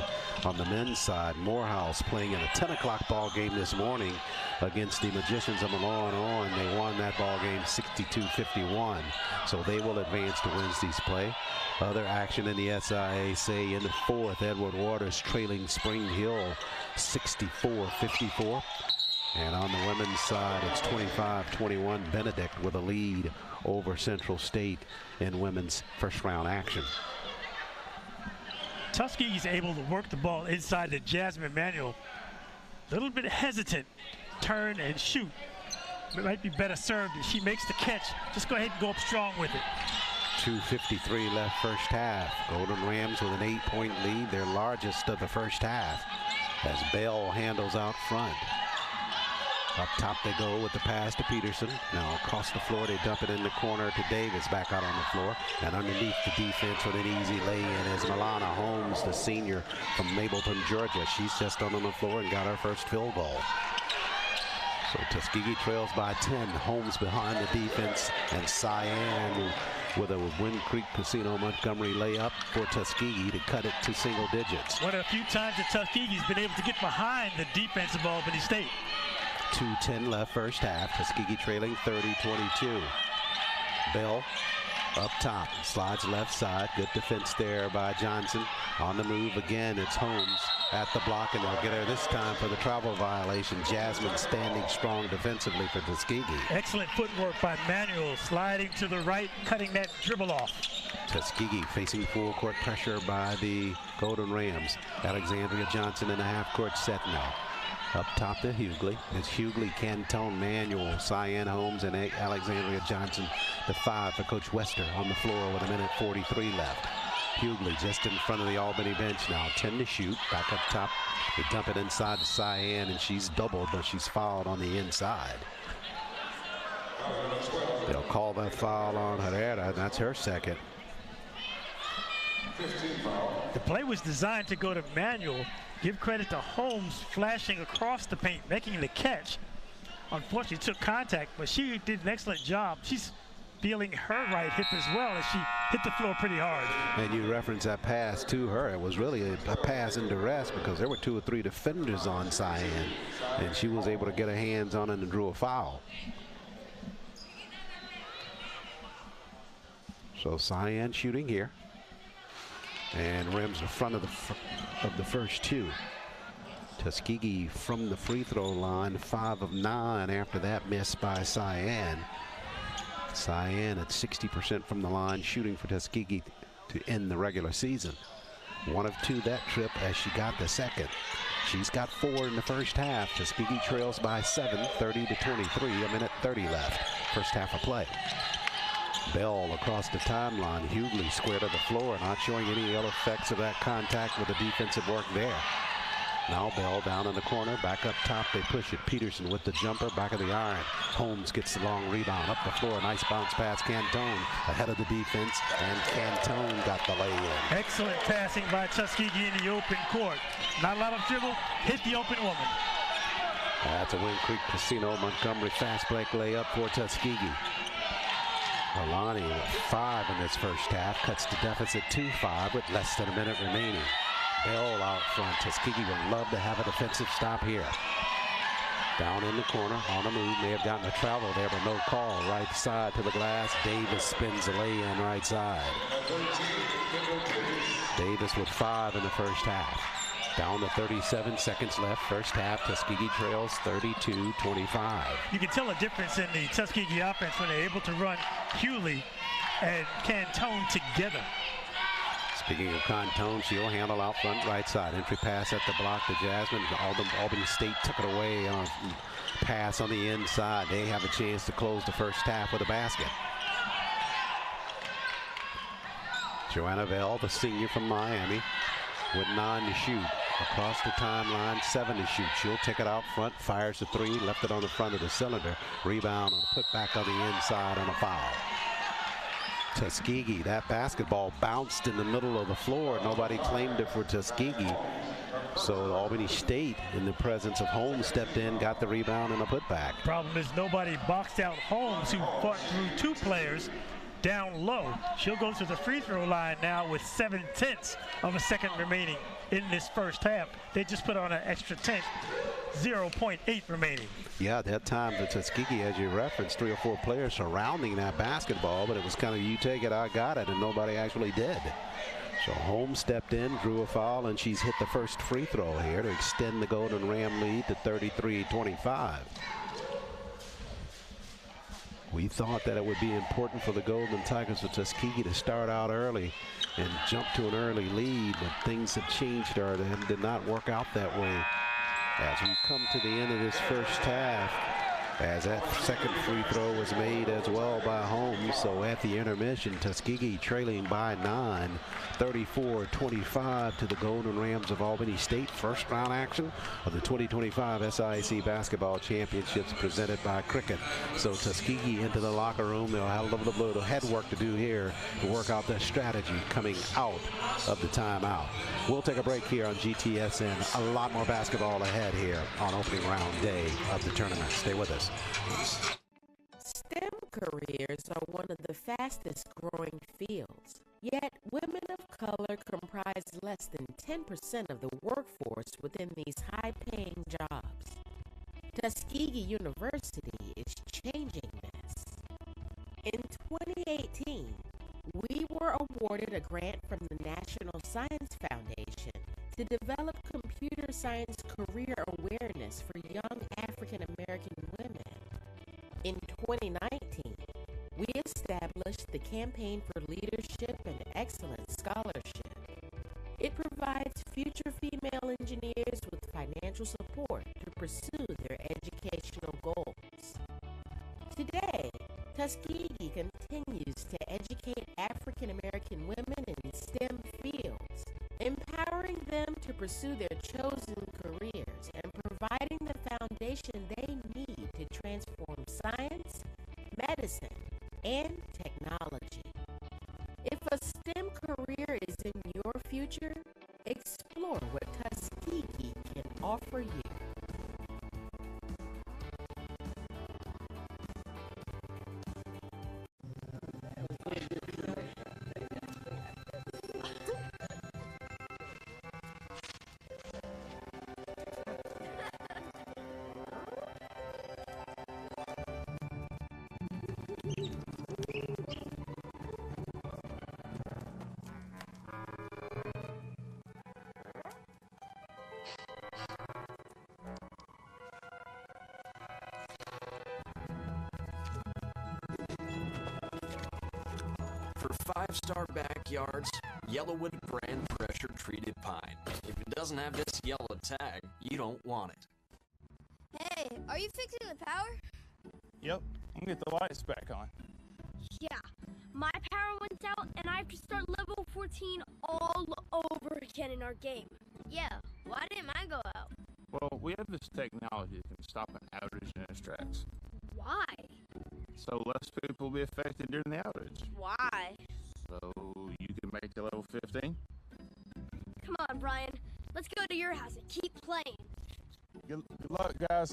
S1: On the men's side, Morehouse playing in a 10 o'clock ball game this morning against the Magicians of Malone. They won that ball game 62-51, so they will advance to Wednesday's play. Other action in the SIAC in the fourth, Edward Waters trailing Spring Hill 64-54. And on the women's side, it's 25-21, Benedict with a lead over Central State in women's first round action.
S2: Tuskegee's able to work the ball inside the Jasmine Manuel. A little bit hesitant, turn and shoot. It might be better served if she makes the catch. Just go ahead and go up strong with it.
S1: 2:53 left first half. Golden Rams with an 8-point lead, their largest of the first half, as Bell handles out front. Up top they go with the pass to Peterson. Now across the floor they dump it in the corner to Davis, back out on the floor. And underneath the defense with an easy lay-in is Milana Holmes, the senior from Mableton, Georgia. She's just on the floor and got her first field goal. So Tuskegee trails by 10. Holmes behind the defense, and Cyan with a Wind Creek Casino Montgomery layup for Tuskegee to cut it to single digits.
S2: One of the few times that Tuskegee's been able to get behind the defense of Albany State.
S1: 2:10 left first half. Tuskegee trailing 30-22. Bell up top, slides left side. Good defense there by Johnson. On the move again, it's Holmes at the block, and they'll get her this time for the travel violation. Jasmine standing strong defensively for Tuskegee.
S2: Excellent footwork by Manuel, sliding to the right, cutting that dribble off.
S1: Tuskegee facing full court pressure by the Golden Rams. Alexandria Johnson in the half-court set now. Up top to Hughley. It's Hughley, Cantone, Manuel, Cyan Holmes, and Alexandria Johnson, the 5 for Coach Wester on the floor with 1:43 left. Hughley just in front of the Albany bench now. 10 to shoot. Back up top. They dump it inside to Cyan, and she's doubled, but she's fouled on the inside. They'll call that foul on Herrera. That's her second.
S2: The play was designed to go to Manuel. Give credit to Holmes flashing across the paint, making the catch. Unfortunately, took contact, but she did an excellent job. She's feeling her right hip as well as she hit the floor pretty hard.
S1: And you reference that pass to her. It was really a pass in duress because there were 2 or 3 defenders on Cyan, and she was able to get her hands on it and drew a foul. So Cyan shooting here, and rims the front of the first 2. Tuskegee from the free throw line, 5 of 9 after that miss by Cyan. Cyan at 60% from the line, shooting for Tuskegee to end the regular season. 1 of 2 that trip as she got the second. She's got 4 in the first half. Tuskegee trails by 7, 30-23, 1:30 left. First half of play. Bell across the timeline. Hughley square to the floor, not showing any ill effects of that contact with the defensive work there. Now Bell down in the corner, back up top, they push it. Peterson with the jumper, back of the iron. Holmes gets the long rebound, up the floor, nice bounce pass. Cantone ahead of the defense, and Cantone got the lay-in.
S2: Excellent passing by Tuskegee in the open court. Not a lot of dribble, hit the open woman.
S1: That's a Wind Creek Casino Montgomery fast break layup for Tuskegee. Albany with 5 in this first half, cuts the deficit 2-5 with less than a minute remaining. Bell out front. Tuskegee would love to have a defensive stop here. Down in the corner, on the move, may have gotten a travel there, but no call. Right side to the glass. Davis spins the lay-in right side. Davis with 5 in the first half. Down to 37 seconds left. First half, Tuskegee trails 32-25.
S2: You can tell a difference in the Tuskegee offense when they're able to run Hewley and Cantone together.
S1: Speaking of Cantone, she'll handle out front right side. Entry pass at the block to Jasmine. Albany State took it away on a pass on the inside. They have a chance to close the first half with a basket. Joanna Bell, the senior from Miami, with 9 to shoot. Across the timeline, 7 to shoot. She'll take it out front, fires the 3, left it on the front of the cylinder. Rebound and put back on the inside on a foul. Tuskegee, that basketball bounced in the middle of the floor. Nobody claimed it for Tuskegee. So Albany State, in the presence of Holmes, stepped in, got the rebound and a putback.
S2: Problem is nobody boxed out Holmes, who fought through 2 players down low. She'll go to the free throw line now with 7/10 of a second remaining in this first half. They just put on an extra 10, 0.8 remaining.
S1: Yeah, that time the Tuskegee, as you referenced, 3 or 4 players surrounding that basketball, but it was kind of you take it, I got it, and nobody actually did. So Holmes stepped in, drew a foul, and she's hit the first free throw here to extend the Golden Ram lead to 33-25. We thought that it would be important for the Golden Tigers of Tuskegee to start out early and jump to an early lead, but things have changed or did not work out that way. As we come to the end of this first half, as that second free throw was made as well by Holmes. So at the intermission, Tuskegee trailing by 9, 34-25 to the Golden Rams of Albany State. First round action of the 2025 SIAC Basketball Championships presented by Cricket. So Tuskegee into the locker room. They'll have a little head work to do here to work out their strategy coming out of the timeout. We'll take a break here on GTSN. A lot more basketball ahead here on opening round day of the tournament. Stay with us.
S7: STEM careers are one of the fastest growing fields, yet women of color comprise less than 10% of the workforce within these high-paying jobs. Tuskegee University is changing this. In 2018, we were awarded a grant from the National Science Foundation to develop computer science career awareness for young African American women. In 2019, we established the Campaign for Leadership and Excellence Scholarship. It provides future female engineers with financial support to pursue their educational goals. Today, Tuskegee continues to educate African American women in STEM fields, empowering them to pursue their chosen careers and providing the foundation they need to transform science, medicine, and technology. If a STEM career is in your future, explore what Tuskegee can offer you.
S6: For 5-star backyards, Yellowwood brand pressure treated pine. If it doesn't have this yellow tag, you don't want it.
S8: Hey, are you fixing the power?
S9: Yep, I'm gonna get the lights back on.
S8: Yeah. My power went out and I have to start level 14 all over again in our game. Yeah, why didn't mine go out?
S9: Well, we have this technology that can stop an outage in its tracks.
S8: Why?
S9: So less people will be affected during the outage.
S8: Why?
S9: So you can make it level 15?
S8: Come on, Brian. Let's go to your house and keep playing.
S9: Good luck, guys.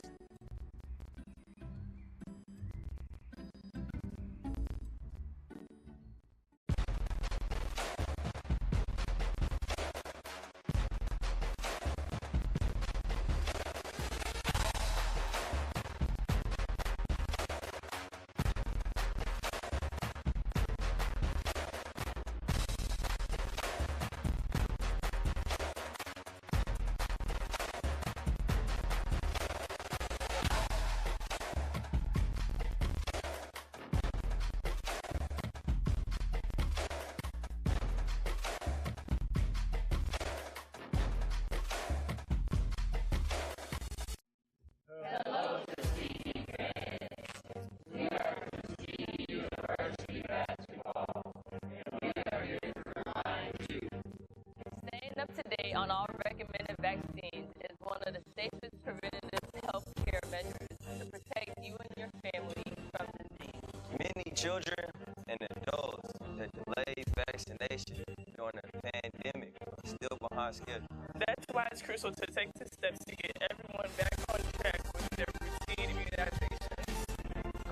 S10: Staying up to date on all recommended vaccines is one of the safest preventative health care measures to protect you and your family from disease.
S11: Many children and adults that delayed vaccination during the pandemic are still behind schedule.
S10: That's why it's crucial to take the steps to get everyone back on track with their routine immunization.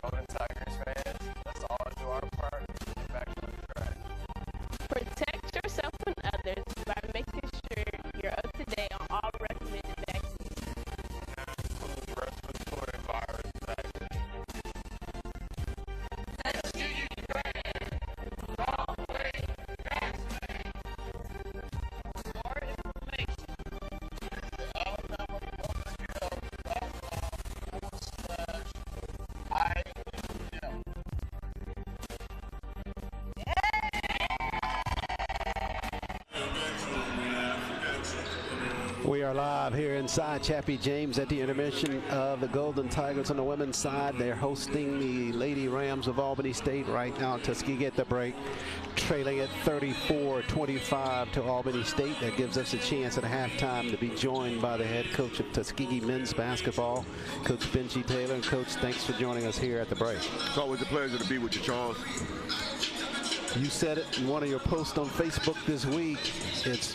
S11: Golden Tigers fans, let's all do our part to get back on track.
S10: Protect yourself and others by making sure you're up to date on all recommended vaccines.
S11: Respiratory virus vaccine.
S10: More information.
S1: We are live here inside Chappie James at the intermission of the Golden Tigers on the women's side. They're hosting the Lady Rams of Albany State right now. Tuskegee at the break, trailing at 34-25 to Albany State. That gives us a chance at halftime to be joined by the head coach of Tuskegee men's basketball, Coach Benji Taylor. And Coach, thanks for joining us here at the break.
S12: It's always a pleasure to be with you, Charles.
S1: You said it in one of your posts on Facebook this week. It's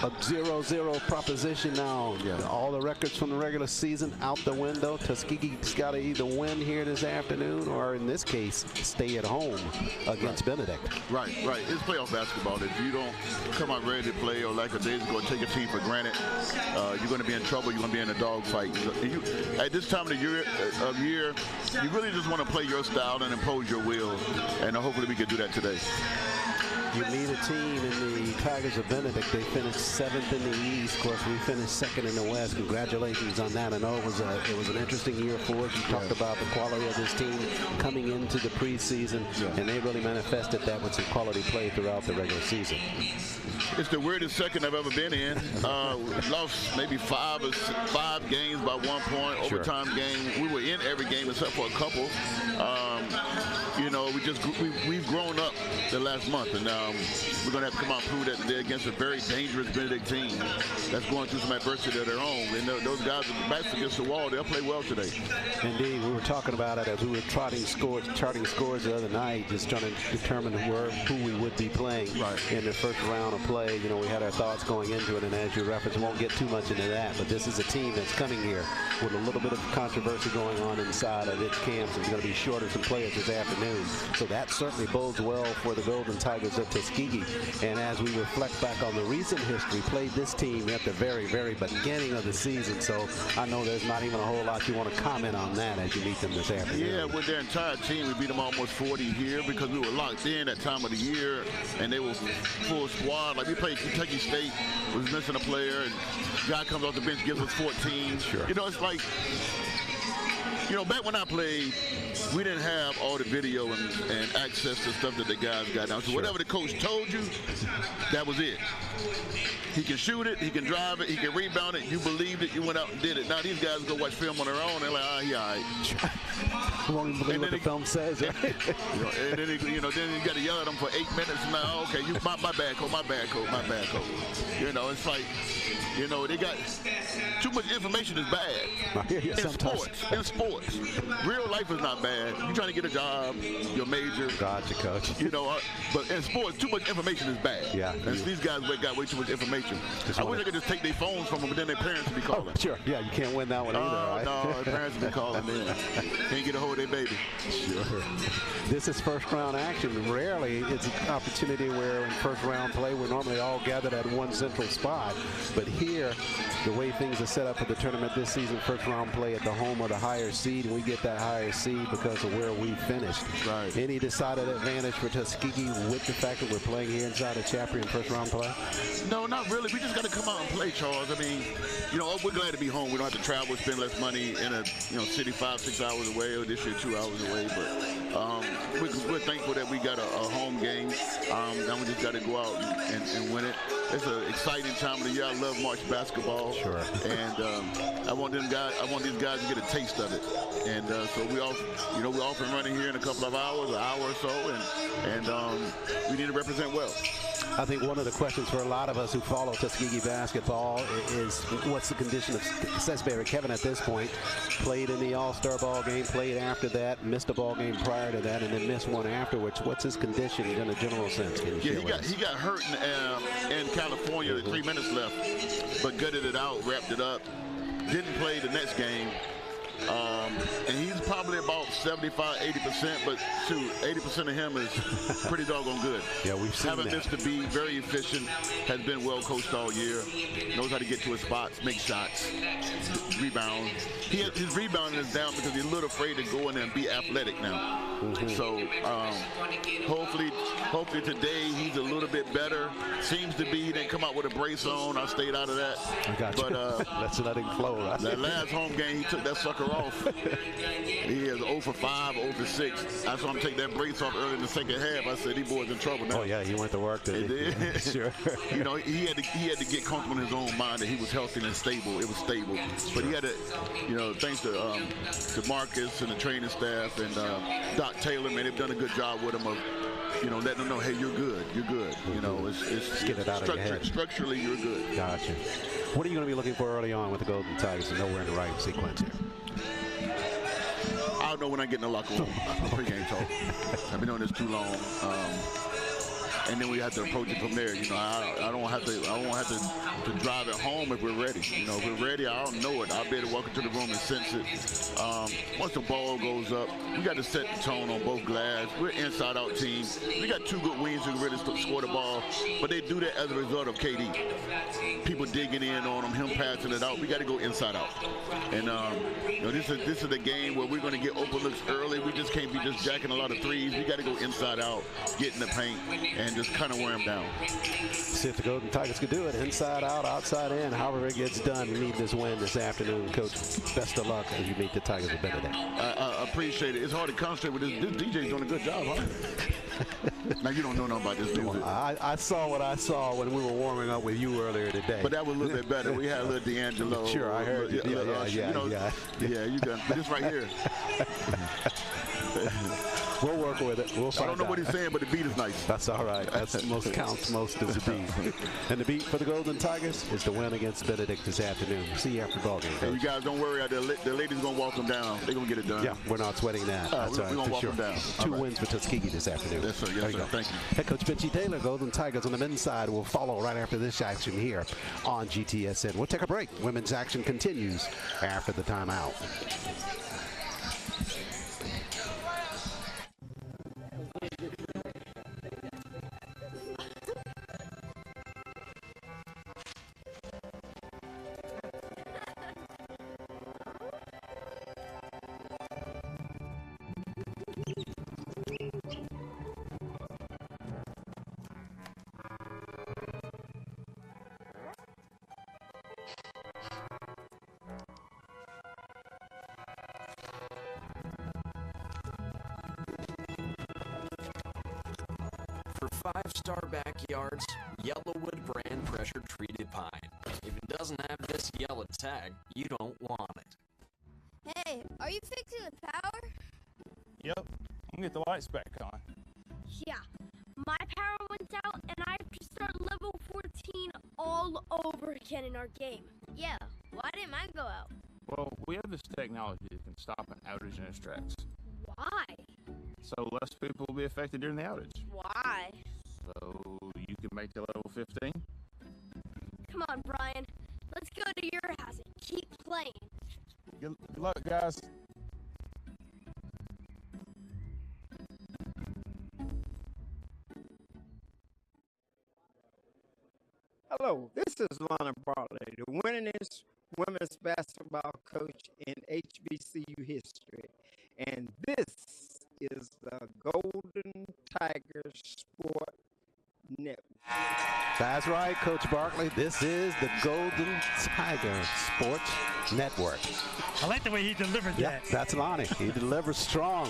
S1: a 0-0 proposition now. Yeah. All the records from the regular season out the window. Tuskegee's got to either win here this afternoon or, in this case, stay at home against Benedict.
S12: Right. It's playoff basketball. If you don't come out ready to play or like a day's going to take a team for granted, you're going to be in trouble. You're going to be in a dogfight. At this time of the year, you really just want to play your style and impose your will, and hopefully we can do that today.
S1: You meet a team in the Tigers of Benedict. They finished 7th in the East. Of course, we finished 2nd in the West. Congratulations on that. I know it was an interesting year for us. You talked about the quality of this team coming into the preseason, and they really manifested that with some quality play throughout the regular season.
S12: It's the weirdest second I've ever been in. Lost maybe 5 games by 1 point, overtime game. We were in every game except for a couple. We've grown up the last month, and we're going to have to come out and prove that today against a very dangerous Benedict team that's going through some adversity of their own. And those guys with the backs against the wall, they'll play well today. Indeed,
S1: we were talking about it as we were charting scores the other night, just trying to determine who we would be playing in the first round of play. You know, we had our thoughts going into it, and as you referenced, won't get too much into that. But this is a team that's coming here with a little bit of controversy going on inside of its camps. It's going to be short of some players this afternoon. So that certainly bodes well for the Golden Tigers of Tuskegee. And as we reflect back on the recent history, played this team at the very, very beginning of the season. So I know there's not even a whole lot you want to comment on that as you meet them this afternoon.
S12: Yeah, with their entire team, we beat them almost 40 here because we were locked in that time of the year, and they were full squad. Like we played Kentucky State, was missing a player, and guy comes off the bench, gives us 14.
S1: Sure.
S12: You know, it's like, back when I played, we didn't have all the video and access to stuff that the guys got now. So whatever the coach told you, that was it. He can shoot it, he can drive it, he can rebound it. You believed it, you went out and did it. Now these guys go watch film on their own, they're like, he all right.
S1: You won't even believe what the film says. Right?
S12: And then then you got to yell at them for 8 minutes. Now, okay, my bad, coach, my bad, coach, my bad, coach. It's like, they got too much information is bad. In sports, real life is not bad. You trying to get a job, your major.
S1: Gotcha, coach.
S12: But in sports, too much information is bad.
S1: Yeah.
S12: And these guys got way too much information. I wish I could just take their phones from them, but then their parents would be calling.
S1: Oh, sure. Yeah, you can't win that one either, right?
S12: No, their parents would be calling then. Can't get a hold of their baby.
S1: Sure. This is first round action. Rarely it's an opportunity where in first round play we're normally all gathered at one central spot. But here, the way things are set up for the tournament this season, first round play at the home of the higher seed, we get that higher seed because of where we finished.
S12: Right.
S1: Any decided advantage for Tuskegee with the fact that we're playing here inside of Chappie in first round play?
S12: No, not really. We just got to come out and play, Charles. I mean, we're glad to be home. We don't have to travel, spend less money in a city 5-6 hours away, or this year 2 hours away. But we're thankful that we got a home game. Now we just got to go out and win it. It's an exciting time of the year. I love March basketball.
S1: Sure.
S12: And I want these guys to get a taste of it. And so we're off and running here in a couple of hours, an hour or so, and we need to represent well.
S1: I think one of the questions for a lot of us who follow Tuskegee basketball is what's the condition of Sesberry. Kevin at this point played in the All-Star ball game, played after that, missed a ball game prior to that, and then missed one afterwards. What's his condition in a general sense?
S12: He got hurt in California, 3 minutes left, but gutted it out, wrapped it up. Didn't play the next game. And he's probably about 75-80%, but 80% of him is pretty doggone good.
S1: Yeah, we've seen
S12: Haven't missed a beat, very efficient, has been well coached all year, knows how to get to his spots, make shots, rebound. His rebounding is down because he's a little afraid to go in there and be athletic now. So hopefully today he's a little bit better. Seems to be. He didn't come out with a brace on. I stayed out of that.
S1: I got you. But let's let him flow. Right?
S12: That last home game, he took that sucker off. He is 0 for 5, 0 for 6. I saw him take that brace off early in the second half. I said, these boys in trouble now.
S1: Oh yeah, he went to work today. Sure.
S12: He had to get comfortable in his own mind that he was healthy and stable. It was stable. But he had to, thanks to Marcus and the training staff and Doc Taylor, man, they've done a good job with him of, letting them know, hey, you're good. You're good. It's
S1: get it out of your head.
S12: Structurally, you're good.
S1: Gotcha. What are you going to be looking for early on with the Golden Tigers and nowhere in the right sequence here?
S12: I'll know when I get in the locker room. Pre-game talk. I've been doing this too long. And then we have to approach it from there. I don't have to drive it home if we're ready. If we're ready, I'll know it. I'll be able to walk into the room and sense it. Once the ball goes up, we got to set the tone on both glass. We're an inside-out team. We got two good wings who can really score the ball, but they do that as a result of KD. People digging in on him passing it out. We got to go inside-out. And this is the game where we're going to get open looks early. We just can't be just jacking a lot of threes. We got to go inside-out, get in the paint, and just kind of wear them down.
S1: See if the Golden Tigers can do it. Inside out, outside in, however it gets done. We need this win this afternoon. Coach, best of luck as you meet the Tigers a better day.
S12: I appreciate it. It's hard to concentrate with this. This DJ's doing a good job, huh? Now, you don't know nothing about this music.
S1: I saw what I saw when we were warming up with you earlier today.
S12: But that was a little bit better. We had a little D'Angelo.
S1: Sure, I heard you.
S12: Yeah, you done. But this right here.
S1: We'll work with it. We'll find out.
S12: I don't know what he's saying, but the beat is nice.
S1: That's all right. That's most counts most is the beat. And the beat for the Golden Tigers is the win against Benedict this afternoon. See you after the ball game, Coach.
S12: You guys don't worry. The ladies going to walk them down. They're going to get it done.
S1: Yeah, we're not sweating that. That's
S12: right. We're going to walk them down.
S1: Two wins for Tuskegee this afternoon.
S12: Yes, sir. Yes, sir. Thank you.
S1: Head Coach Benji Taylor, Golden Tigers on the men's side will follow right after this action here on GTSN. We'll take a break. Women's action continues after the timeout.
S6: For 5-star backyards, Yellowwood brand pressure treated pine. If it doesn't have this yellow tag, you don't want it.
S8: Hey, are you fixing the power?
S9: Yep, I'm gonna get the lights back on.
S8: Yeah, my power went out and I have to start level 14 all over again in our game. Yeah, why didn't mine go out?
S9: Well, we have this technology that can stop an outage in its tracks.
S8: Why?
S9: So less people will be affected during the outage.
S8: Why?
S9: So you can make the level 15.
S8: Come on, Brian. Let's go to your house and keep playing.
S9: Good luck, guys.
S13: Hello, this is Lana Bartley, the winningest women's basketball coach in HBCU history. And this is the Golden Tigers Sport Network.
S1: That's right, Coach Barkley. This is the Golden Tiger Sports Network.
S2: I like the way he delivered that.
S1: That's Lonnie. He delivers strong.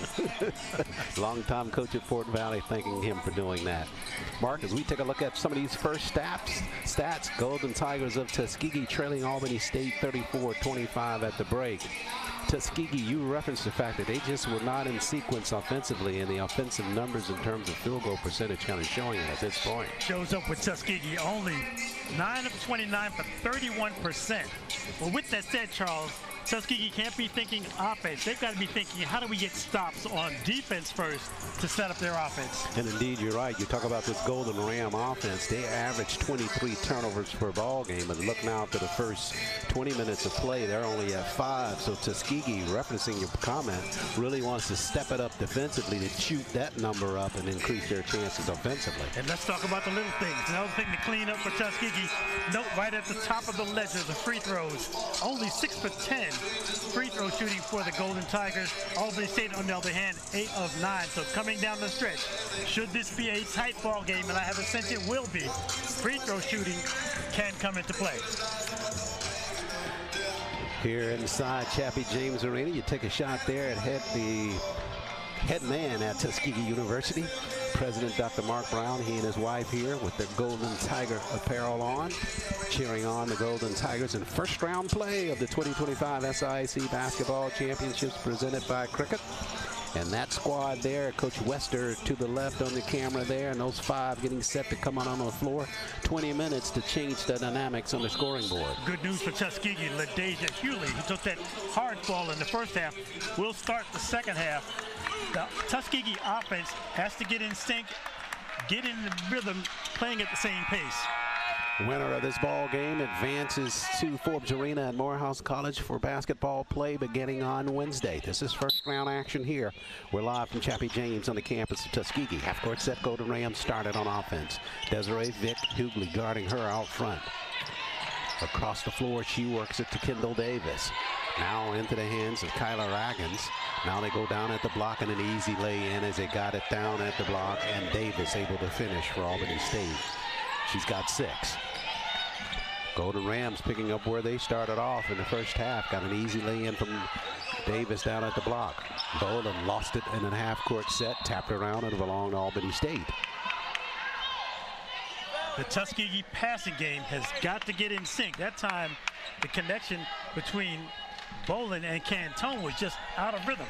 S1: Longtime coach at Fort Valley, thanking him for doing that. Mark, as we take a look at some of these first stats, Golden Tigers of Tuskegee trailing Albany State 34-25 at the break. Tuskegee, you referenced the fact that they just were not in sequence offensively, and the offensive numbers in terms of field goal percentage kind of showing it at this point.
S2: Shows up with Tuskegee only 9 of 29 for 31%. Well, with that said, Charles, Tuskegee can't be thinking offense. They've got to be thinking, how do we get stops on defense first to set up their offense?
S1: And indeed, you're right. You talk about this Golden Ram offense. They average 23 turnovers per ball game. And look now to the first 20 minutes of play. They're only at 5. So Tuskegee, referencing your comment, really wants to step it up defensively to shoot that number up and increase their chances offensively.
S2: And let's talk about the little things. Another thing to clean up for Tuskegee. Note right at the top of the ledger, the free throws. Only 6 for 10. Free throw shooting for the Golden Tigers. Albany State, on the other hand, 8 of 9. So coming down the stretch, should this be a tight ball game, and I have a sense it will be, free throw shooting can come into play.
S1: Here inside Chappie James Arena, you take a shot there at the head man at Tuskegee University, President Dr. Mark Brown. He and his wife here with their Golden Tiger apparel on, cheering on the Golden Tigers in first round play of the 2025 SIAC Basketball Championships presented by Cricket. And that squad there, Coach Wester to the left on the camera there, and those 5 getting set to come out on the floor. 20 minutes to change the dynamics on the scoring board.
S2: Good news for Tuskegee. LaDeja Hewley, who took that hard fall in the first half, will start the second half. The Tuskegee offense has to get in sync, get in the rhythm, playing at the same pace.
S1: Winner of this ball game advances to Forbes Arena at Morehouse College for basketball play beginning on Wednesday. This is first round action here. We're live from Chappie James on the campus of Tuskegee. Half-court set, Golden Rams started on offense. Desiree Vick Hughley guarding her out front. Across the floor, she works it to Kendall Davis. Now into the hands of Kyla Raggins. Now they go down at the block and an easy lay-in as they got it down at the block, and Davis able to finish for Albany State. She's got 6. Golden Rams picking up where they started off in the first half. Got an easy lay-in from Davis down at the block. Boland lost it in a half-court set, tapped around, and it belonged to Albany State.
S2: The Tuskegee passing game has got to get in sync. That time, the connection between Boland and Cantone was just out of rhythm.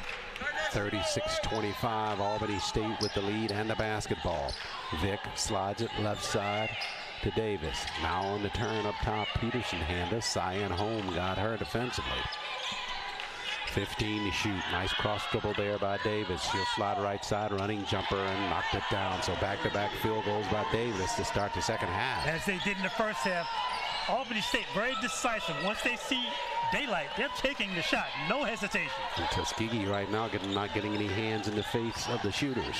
S1: 36-25, Albany State with the lead and the basketball. Vick slides it left side to Davis. Now on the turn up top, Peterson handle. Cyan Home got her defensively. 15 to shoot. Nice cross dribble there by Davis. She'll slide right side, running jumper, and knocked it down. So back-to-back field goals by Davis to start the second half.
S2: As they did in the first half, Albany State very decisive. Once they see daylight, they're taking the shot. No hesitation.
S1: And Tuskegee right now not getting any hands in the face of the shooters.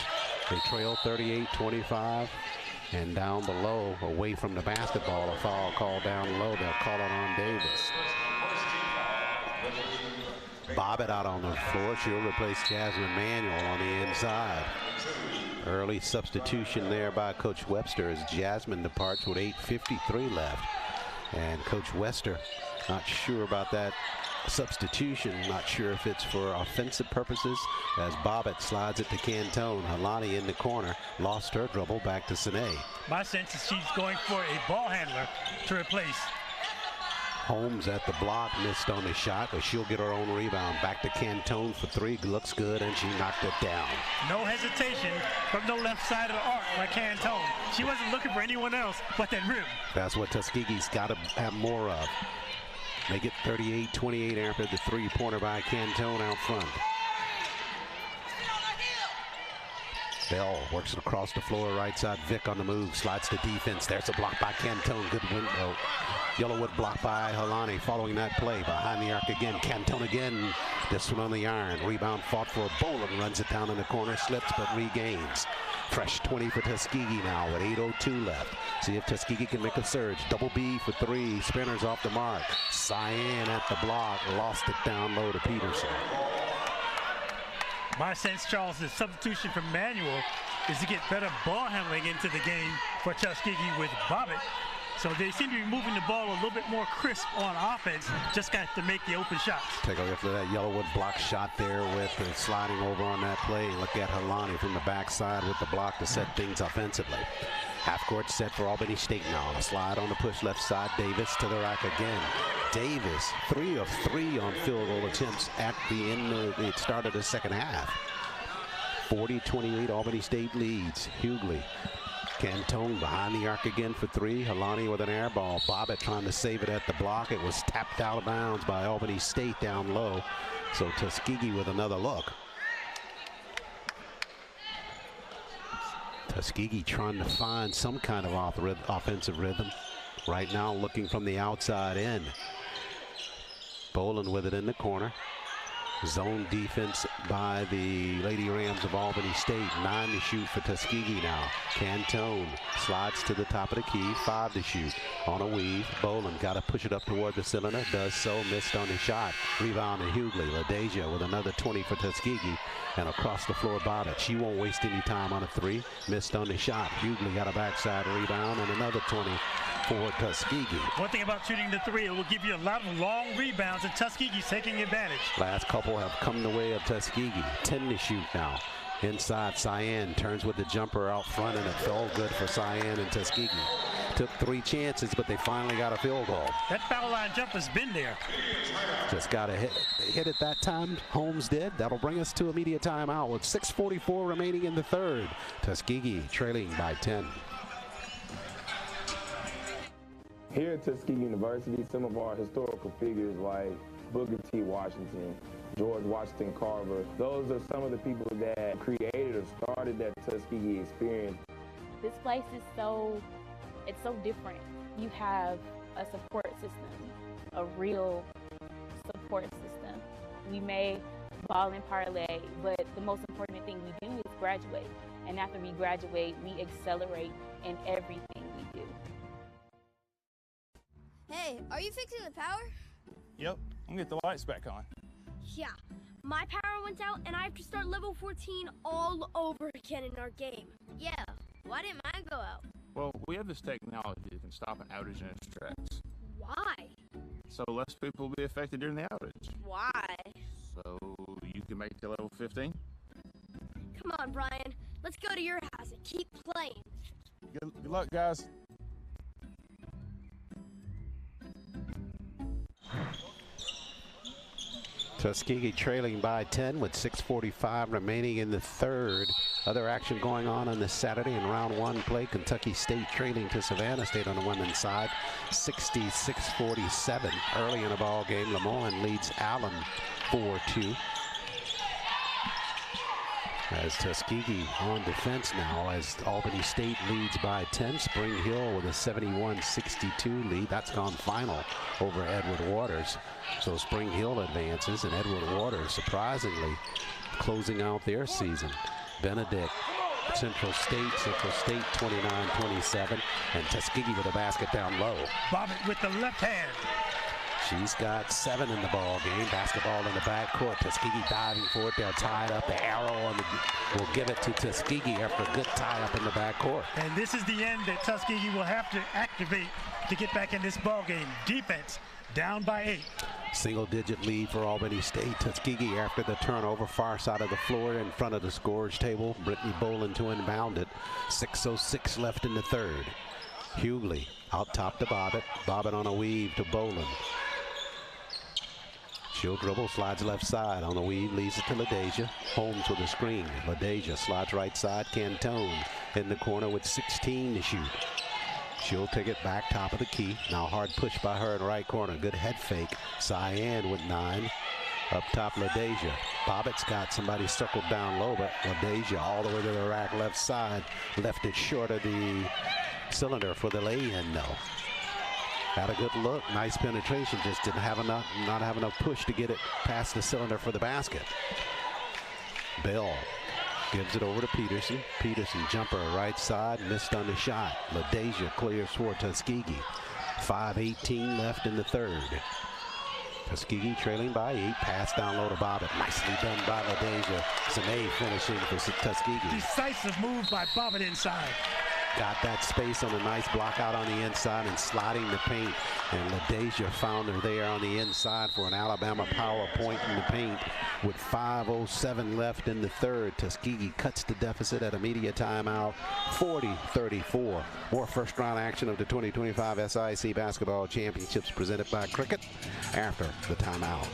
S1: They trail 38-25. And down below, away from the basketball, a foul call down low. They'll call it on Davis. Bobbitt out on the floor. She'll replace Jasmine Manuel on the inside. Early substitution there by Coach Webster as Jasmine departs with 8:53 left. And Coach Wester not sure about that substitution. Not sure if it's for offensive purposes as Bobbitt slides it to Cantone. Halani in the corner. Lost her dribble back to Sine.
S2: My sense is she's going for a ball handler to replace
S1: Holmes at the block, missed on the shot, but she'll get her own rebound. Back to Cantone for three, looks good, and she knocked it down.
S2: No hesitation from the left side of the arc by Cantone. She wasn't looking for anyone else but that rim.
S1: That's what Tuskegee's got to have more of. They get 38-28 after the three-pointer by Cantone out front. Bell works it across the floor, right side. Vick on the move, slides to defense. There's a block by Cantone. Good window. Yellowwood blocked by Halani. Following that play, behind the arc again. Cantone again. This one on the iron. Rebound fought for. Boland runs it down in the corner, slips but regains. Fresh 20 for Tuskegee now with 8:02 left. See if Tuskegee can make a surge. Double B for three. Spinners off the mark. Cyan at the block. Lost it down low to Peterson.
S2: My sense, Charles, the substitution from Manuel is to get better ball handling into the game for Tuskegee with Bobbitt. So they seem to be moving the ball a little bit more crisp on offense. Just got to make the open shots.
S1: Take a look at that Yellowwood block shot there with the sliding over on that play. Look at Halani from the backside with the block to set things offensively. Half court set for Albany State now. A slide on the push left side. Davis to the rack again. Davis 3 of 3 on field goal attempts at the end of the start of the second half. 40-28 Albany State leads. Hughley. Cantone behind the arc again for three. Halani with an air ball. Bobbitt trying to save it at the block. It was tapped out of bounds by Albany State down low. So Tuskegee with another look. Tuskegee trying to find some kind of offensive rhythm. Right now looking from the outside in. Boland with it in the corner. Zone defense by the Lady Rams of Albany State. 9 to shoot for Tuskegee now. Cantone slides to the top of the key. 5 to shoot on a weave. Boland got to push it up toward the cylinder. Does so. Missed on the shot. Rebound to Hughley. LaDeja with another 20 for Tuskegee. And across the floor, Bobbitt. She won't waste any time on a three. Missed on the shot. Hughley got a backside rebound and another 20 for Tuskegee.
S2: One thing about shooting the three, it will give you a lot of long rebounds, and Tuskegee's taking advantage.
S1: Last couple have come the way of Tuskegee. 10 to shoot now. Inside, Cyan turns with the jumper out front, and it fell good for Cyan and Tuskegee. Took 3 chances, but they finally got a field goal.
S2: That foul line jumper's been there.
S1: Just got to hit it that time. Holmes did. That'll bring us to immediate timeout with 6:44 remaining in the third. Tuskegee trailing by 10.
S14: Here at Tuskegee University, some of our historical figures like Booker T. Washington, George Washington Carver, those are some of the people that created or started that Tuskegee experience.
S15: This place is so different. You have a support system, a real support system. We may ball and parlay, but the most important thing we do is graduate. And after we graduate, we accelerate in everything we do.
S8: Hey, are you fixing the power?
S9: Yep, I'm gonna get the lights back on.
S8: Yeah, my power went out and I have to start level 14 all over again in our game. Yeah, why didn't mine go out?
S9: Well, we have this technology that can stop an outage in its tracks.
S8: Why?
S9: So less people will be affected during the outage.
S8: Why?
S9: So you can make it to level 15?
S8: Come on, Brian. Let's go to your house and keep playing.
S9: Good luck, guys.
S1: Tuskegee trailing by 10 with 6:45 remaining in the third. Other action going on this Saturday in round 1 play. Kentucky State trailing to Savannah State on the women's side, 66-47. Early in the ball game, Lemoyne leads Allen 4-2. As Tuskegee on defense now, as Albany State leads by 10. Spring Hill with a 71-62 lead. That's gone final over Edward Waters. So Spring Hill advances, and Edward Waters surprisingly closing out their season. Benedict, Central State 29-27, and Tuskegee with a basket down low.
S2: Bobbitt with the left hand.
S1: She's got 7 in the ball game. Basketball in the backcourt. Tuskegee diving for it. They'll tie it up. The arrow will give it to Tuskegee after a good tie-up in the backcourt.
S2: And this is the end that Tuskegee will have to activate to get back in this ball game. Defense down by 8.
S1: Single-digit lead for Albany State. Tuskegee after the turnover, far side of the floor in front of the scorer's table. Brittany Boland to inbound it. 6:06 left in the third. Hughley out top to Bobbitt. Bobbitt on a weave to Boland. She'll dribble, slides left side on the weave, leads it to LaDeja. Holmes with a screen. LaDeja slides right side. Cantone in the corner with 16 to shoot. She'll take it back, top of the key. Now hard push by her in right corner. Good head fake. Cyan with 9. Up top, LaDeja. Bobbitt's got somebody circled down low, but LaDeja all the way to the rack left side. Left it short of the cylinder for the lay-in, though. Had a good look, nice penetration, just didn't have enough, not have enough push to get it past the cylinder for the basket. Bell gives it over to Peterson. Peterson jumper right side, missed on the shot. LaDeja clears for Tuskegee. 5:18 left in the third. Tuskegee trailing by 8, pass down low to Bobbitt. Nicely done by LaDeja. Zane finishing for Tuskegee.
S2: Decisive move by Bobbitt inside.
S1: Got that space on a nice block out on the inside and sliding the paint. And LaDeja found her there on the inside for an Alabama power point in the paint with 5:07 left in the third. Tuskegee cuts the deficit at a media timeout, 40-34. More first round action of the 2025 SIAC Basketball Championships presented by Cricket after the timeout.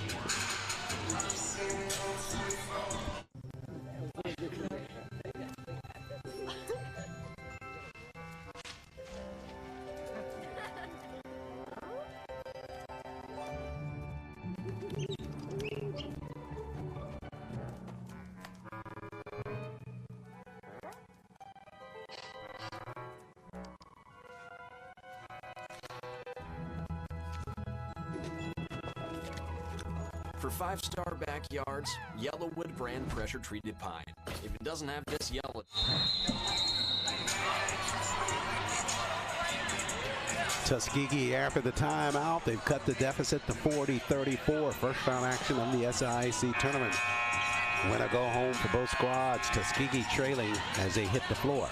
S6: For 5-star backyards, Yellowwood brand pressure treated pine. If it doesn't have this yellow...
S1: Tuskegee after the timeout. They've cut the deficit to 40-34. First round action of the SIAC tournament. Winner go home for both squads. Tuskegee trailing as they hit the floor.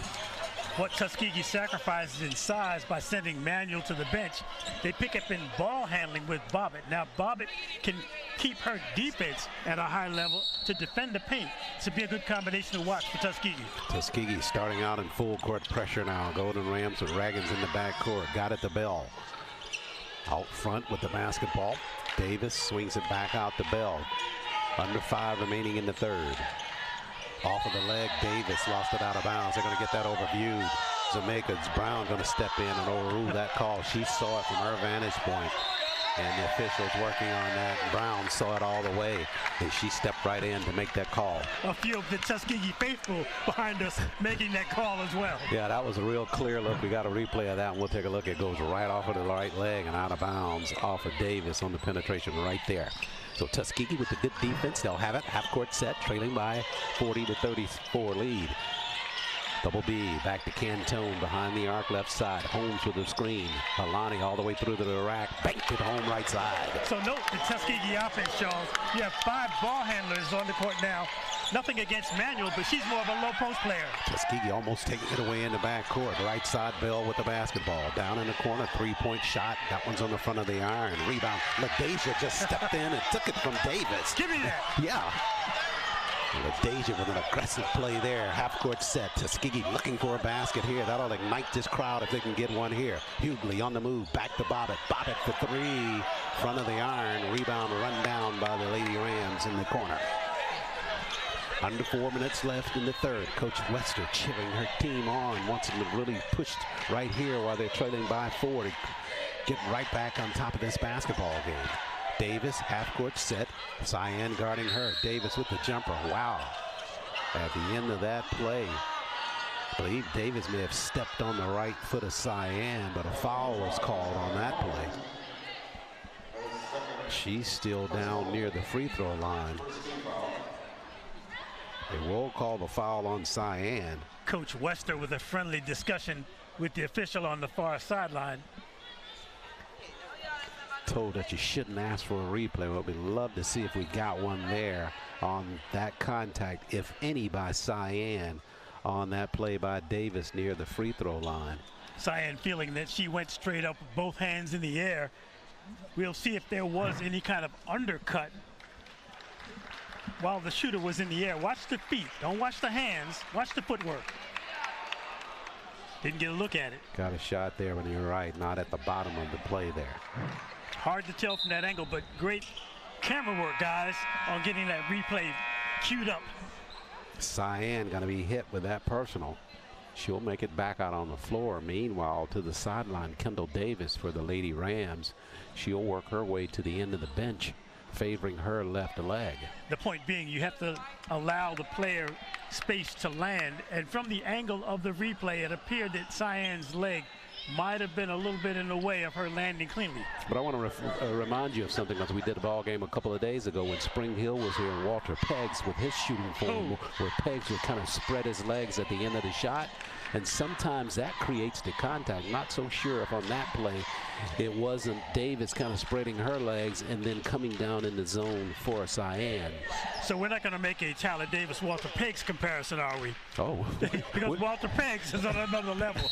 S2: What Tuskegee sacrifices in size by sending Manuel to the bench, they pick up in ball handling with Bobbitt. Now Bobbitt can keep her defense at a high level to defend the paint. It's be a good combination to watch for Tuskegee.
S1: Tuskegee starting out in full court pressure now. Golden Rams with Raggins in the backcourt. Got it to Bell. Out front with the basketball. Davis swings it back out to Bell. Under 5 remaining in the third. Off of the leg, Davis lost it out of bounds. They're going to get that overviewed. Jamaica's Brown going to step in and overrule that call. She saw it from her vantage point, and the officials working on that. Brown saw it all the way, and she stepped right in to make that call.
S2: A few of the Tuskegee faithful behind us making that call as well.
S1: Yeah, that was a real clear look. We got a replay of that, and we'll take a look. It goes right off of the right leg and out of bounds off of Davis on the penetration right there. So Tuskegee with the good defense, they'll have it. Half-court set, trailing by 40-34 lead. Double B, back to Cantone behind the arc left side. Holmes with the screen. Alani all the way through to the rack. Banked it home right side.
S2: So note the Tuskegee offense, Charles. You have 5 ball handlers on the court now. Nothing against Manuel, but she's more of a low post player.
S1: Tuskegee almost taking it away in the backcourt. Right side, Bell with the basketball. Down in the corner, 3-point shot. That one's on the front of the iron. Rebound. LaDeja just stepped in and took it from Davis.
S2: Give me that.
S1: Yeah. LaDeja with an aggressive play there. Half-court set. Tuskegee looking for a basket here. That'll ignite this crowd if they can get one here. Hughley on the move. Back to Bobbitt. Bobbitt for 3. Front of the iron. Rebound run down by the Lady Rams in the corner. Under 4 minutes left in the third. Coach Wester cheering her team on. Wants them to really push right here while they're trailing by 4 to get right back on top of this basketball game. Davis, half-court set. Cyan guarding her. Davis with the jumper. Wow. At the end of that play, I believe Davis may have stepped on the right foot of Cyan, but a foul was called on that play. She's still down near the free throw line. They will call the foul on Cyan.
S2: Coach Wester with a friendly discussion with the official on the far sideline.
S1: Told that you shouldn't ask for a replay, but we'd love to see if we got one there on that contact, if any, by Cyan on that play by Davis near the free throw line.
S2: Cyan feeling that she went straight up with both hands in the air. We'll see if there was any kind of undercut while the shooter was in the air. Watch the feet. Don't watch the hands. Watch the footwork. Didn't get a look at it.
S1: Got a shot there, but you're right, not at the bottom of the play there.
S2: Hard to tell from that angle, but great camera work, guys, on getting that replay queued up.
S1: Cyan going to be hit with that personal. She'll make it back out on the floor. Meanwhile, to the sideline, Kendall Davis for the Lady Rams. She'll work her way to the end of the bench, favoring her left leg.
S2: The point being, you have to allow the player space to land. And from the angle of the replay, it appeared that Cyan's leg might have been a little bit in the way of her landing cleanly.
S1: But I want to remind you of something else. We did a ball game a couple of days ago when Spring Hill was here, and Walter Peggs with his shooting form, where Peggs would kind of spread his legs at the end of the shot. And sometimes that creates the contact. Not so sure if on that play it wasn't Davis kind of spreading her legs and then coming down in the zone for a Cyan.
S2: So we're not going to make a Tyler Davis-Walter Peggs comparison, are we?
S1: Oh.
S2: Because Walter Peggs is on another level.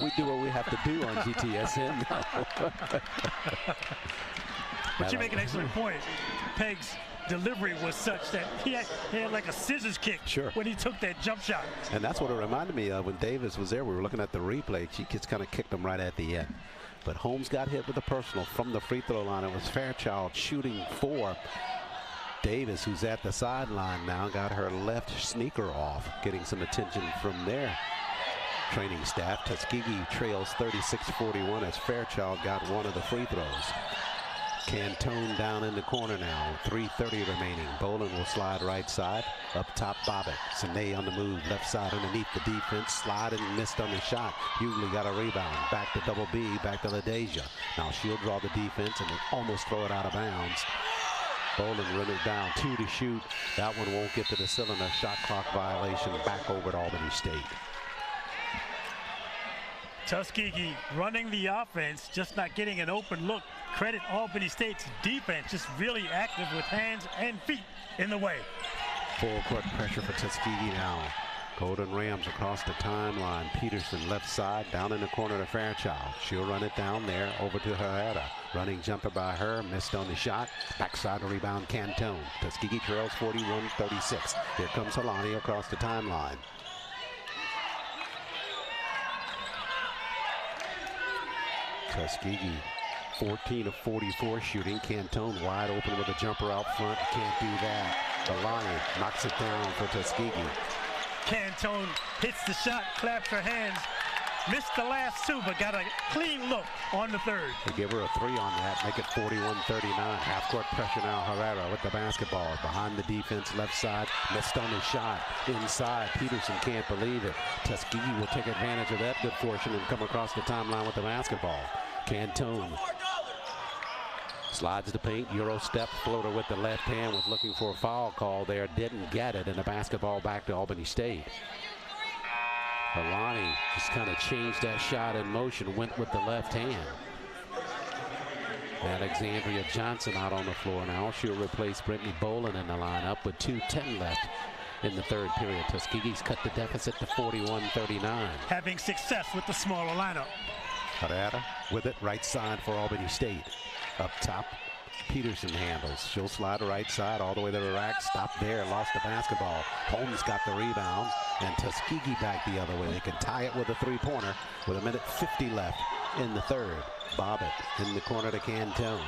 S1: We do what we have to do on GTSN.
S2: But you make an excellent point. Peggs' delivery was such that he had like a scissors kick when he took that jump shot.
S1: And that's what it reminded me of when Davis was there. We were looking at the replay. She just kind of kicked him right at the end. But Holmes got hit with a personal from the free throw line. It was Fairchild shooting for Davis, who's at the sideline now, got her left sneaker off, getting some attention from their training staff. Tuskegee trails 36-41 as Fairchild got one of the free throws. Cantone down in the corner now, 3:30 remaining. Boland will slide right side. Up top, Bobbitt. Sine on the move, left side underneath the defense. Slide and missed on the shot. Hughley got a rebound. Back to Double B, back to LaDeja. Now she'll draw the defense and almost throw it out of bounds. Boland run it down, 2 to shoot. That one won't get to the cylinder. Shot clock violation back over to Albany State.
S2: Tuskegee running the offense, just not getting an open look. Credit Albany State's defense, just really active with hands and feet in the way.
S1: Full court pressure for Tuskegee now. Golden Rams across the timeline. Peterson left side, down in the corner to Fairchild. She'll run it down there over to Herrera. Running jumper by her, missed on the shot. Backside rebound, Cantone. Tuskegee trails 41-36. Here comes Helani across the timeline. Tuskegee 14 of 44 shooting. Cantone wide open with a jumper out front. Can't do that. Alani knocks it down for Tuskegee.
S2: Cantone hits the shot, claps her hands. Missed the last 2, but got a clean look on the third.
S1: They give her a 3 on that, make it 41-39. Half-court pressure now. Herrera with the basketball. Behind the defense, left side. Missed on his shot. Inside, Peterson can't believe it. Tuskegee will take advantage of that good fortune and come across the timeline with the basketball. Cantone slides the paint, Euro step, floater with the left hand, was looking for a foul call there, didn't get it, and the basketball back to Albany State. Alani just kind of changed that shot in motion, went with the left hand. Alexandria Johnson out on the floor now. She'll replace Brittany Boland in the lineup with 2:10 left in the third period. Tuskegee's cut the deficit to 41-39.
S2: Having success with the smaller lineup.
S1: Herrera with it, right side for Albany State. Up top, Peterson handles. She'll slide right side all the way to the rack. Stop there, lost the basketball. Holmes got the rebound, and Tuskegee back the other way. They can tie it with a three-pointer with 1:50 left in the third. Bobbitt in the corner to Cantone.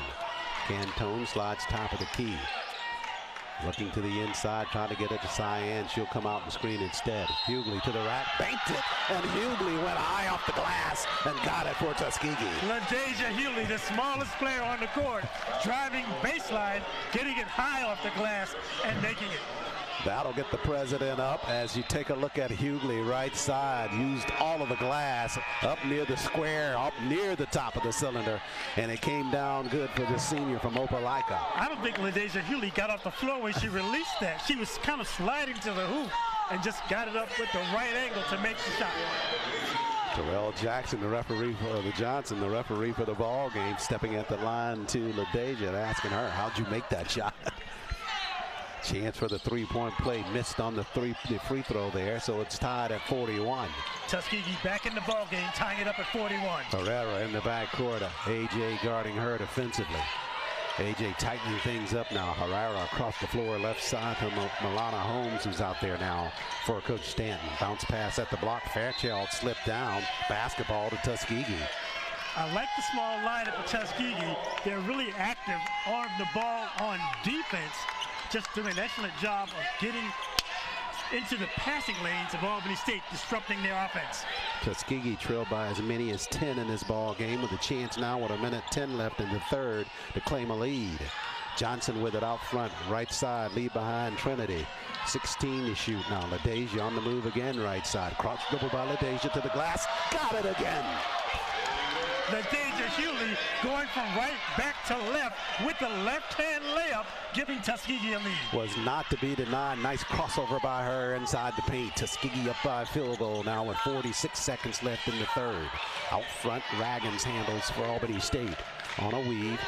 S1: Cantone slides top of the key. Looking to the inside, trying to get it to Cyan. She'll come out and screen instead. Hughley to the rack, banked it, and Hughley went high off the glass and got it for Tuskegee.
S2: LaDeja Hughley, the smallest player on the court, driving baseline, getting it high off the glass and making it.
S1: That'll get the president up as you take a look at Hughley, right side, used all of the glass up near the square, up near the top of the cylinder, and it came down good for the senior from Opelika.
S2: I don't think LaDeja Hughley got off the floor when she released that. She was kind of sliding to the hoop and just got it up with the right angle to make the shot.
S1: Terrell Jackson, the referee for the Johnson, the referee for the ball game, stepping at the line to LaDeja and asking her, how'd you make that shot? Chance for the three-point play, missed on the free throw there, so it's tied at 41.
S2: Tuskegee back in the ball game, tying it up at 41.
S1: Herrera in the backcourt, AJ guarding her defensively. AJ tightening things up now. Herrera across the floor, left side to Milana Holmes, who's out there now for Coach Stanton. Bounce pass at the block. Fairchild slipped down. Basketball to Tuskegee.
S2: I like the small lineup of Tuskegee. They're really active, arm the ball on defense, just doing an excellent job of getting into the passing lanes of Albany State, disrupting their offense.
S1: Tuskegee trailed by as many as 10 in this ball game, with a chance now with 1:10 left in the third to claim a lead. Johnson with it out front, right side, lead behind Trinity. 16 to shoot now. LaDeja on the move again, right side. Cross dribble by LaDeja to the glass. Got it again.
S2: LaDeja Hewley going from right back to left with the left-hand layup, giving Tuskegee a lead.
S1: Was not to be denied. Nice crossover by her inside the paint. Tuskegee up by a field goal now with 46 seconds left in the third. Out front, Raggins handles for Albany State. On a weave,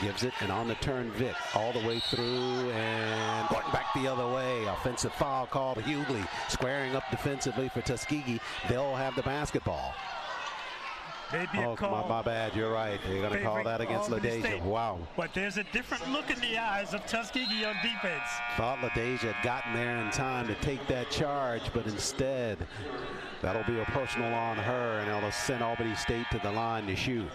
S1: gives it, and on the turn, Vic all the way through and going back the other way. Offensive foul called. Hughley squaring up defensively for Tuskegee. They'll have the basketball.
S2: Maybe a call.
S1: My bad. You're right. They're going to call that against LaDeja. Wow.
S2: But there's a different look in the eyes of Tuskegee on defense.
S1: Thought LaDeja had gotten there in time to take that charge, but instead, that'll be a personal on her, and it'll send Albany State to the line to shoot.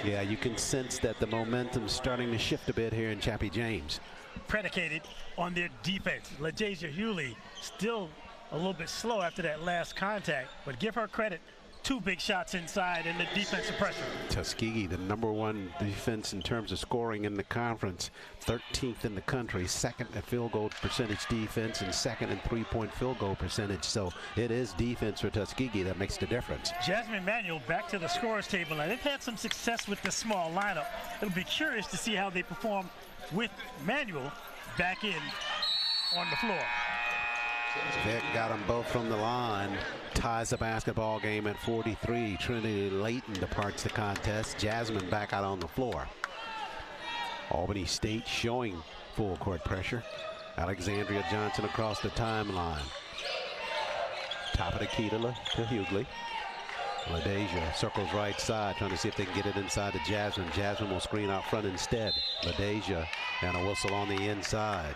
S1: Yeah, you can sense that the momentum's starting to shift a bit here in Chappie James.
S2: Predicated on their defense. LaDeja Hewley still a little bit slow after that last contact, but give her credit. 2 big shots inside and the defensive pressure.
S1: Tuskegee, the #1 defense in terms of scoring in the conference, 13th in the country, 2nd at field goal percentage defense, and 2nd in 3-point field goal percentage. So it is defense for Tuskegee that makes the difference.
S2: Jasmine Manuel back to the scorer's table. Now, they've had some success with the small lineup. It'll be curious to see how they perform with Manuel back in on the floor.
S1: Vic got them both from the line. Ties the basketball game at 43. Trinity Layton departs the contest. Jasmine back out on the floor. Albany State showing full court pressure. Alexandria Johnson across the timeline. Top of the key to Hughley. LaDeja circles right side, trying to see if they can get it inside to Jasmine. Jasmine will screen out front instead. LaDeja and a whistle on the inside.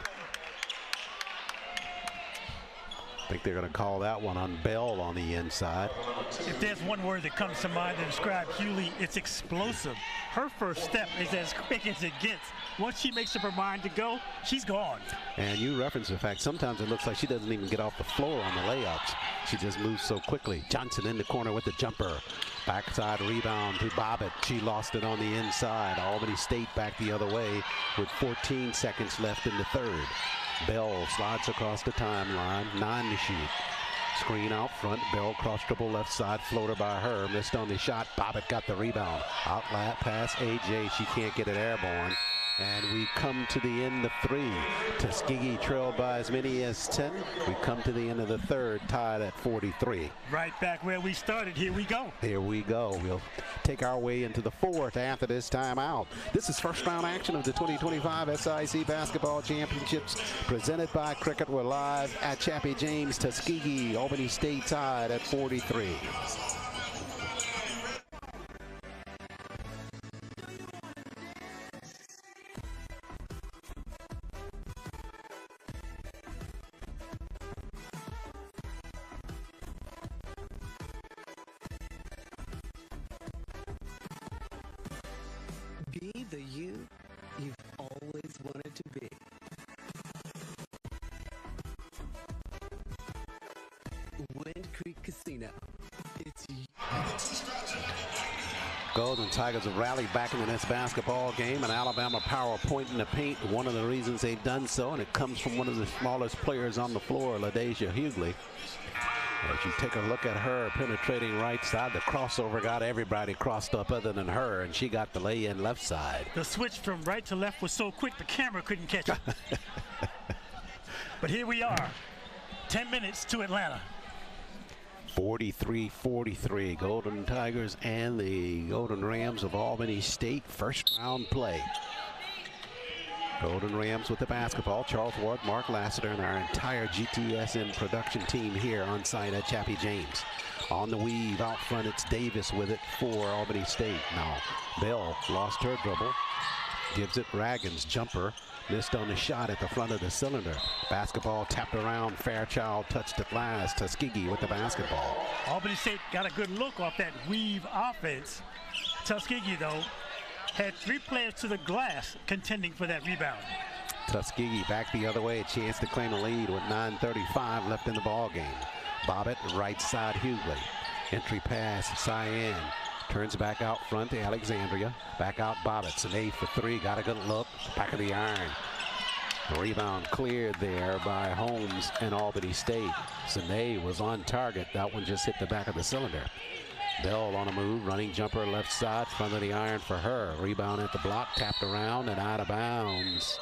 S1: I think they're going to call that one on Bell on the inside.
S2: If there's one word that comes to mind to describe Hewley, it's explosive. Her first step is as quick as it gets. Once she makes up her mind to go, she's gone.
S1: And you reference the fact sometimes it looks like she doesn't even get off the floor on the layups. She just moves so quickly. Johnson in the corner with the jumper. Backside rebound to Bobbitt. She lost it on the inside. Albany State back the other way with 14 seconds left in the third. Bell slides across the timeline, 9 to shoot. Screen out front, Bell cross dribble left side, floater by her, missed on the shot. Bobbitt got the rebound. Outlet pass, AJ, she can't get it airborne. And we come to the end of 3. Tuskegee trailed by as many as 10. We come to the end of the third, tied at 43.
S2: Right back where we started. Here we go.
S1: Here we go. We'll take our way into the fourth after this timeout. This is first round action of the 2025 SIAC Basketball Championships presented by Cricket. We're live at Chappie James. Tuskegee, Albany State tied at 43.
S5: Be the you you've always wanted to be. Wind Creek Casino. It's you.
S1: Golden Tigers have rallied back into this basketball game, and Alabama power point in the paint. One of the reasons they've done so, and it comes from one of the smallest players on the floor, LaDeja Hughley. As you take a look at her penetrating right side, the crossover got everybody crossed up other than her, and she got the lay-in left side.
S2: The switch from right to left was so quick the camera couldn't catch it. But here we are, 10 minutes to Atlanta.
S1: 43-43, Golden Tigers and the Golden Rams of Albany State, first round play. Golden Rams with the basketball. Charles Ward, Mark Lassiter, and our entire GTSN production team here on site at Chappie James. On the weave, out front, it's Davis with it for Albany State. Now, Bell lost her dribble. Gives it Raggins. Jumper. Missed on the shot at the front of the cylinder. Basketball tapped around. Fairchild touched at last. Tuskegee with the basketball.
S2: Albany State got a good look off that weave offense. Tuskegee, though, had 3 players to the glass contending for that rebound.
S1: Tuskegee back the other way. A chance to claim a lead with 9:35 left in the ball game. Bobbitt, right side Hughley. Entry pass, Cyan. Turns back out front to Alexandria. Back out Bobbitt. Sine for 3. Got a good look. Back of the iron. The rebound cleared there by Holmes and Albany State. Sine was on target. That one just hit the back of the cylinder. Bell on a move. Running jumper left side. Front of the iron for her. Rebound at the block. Tapped around and out of bounds.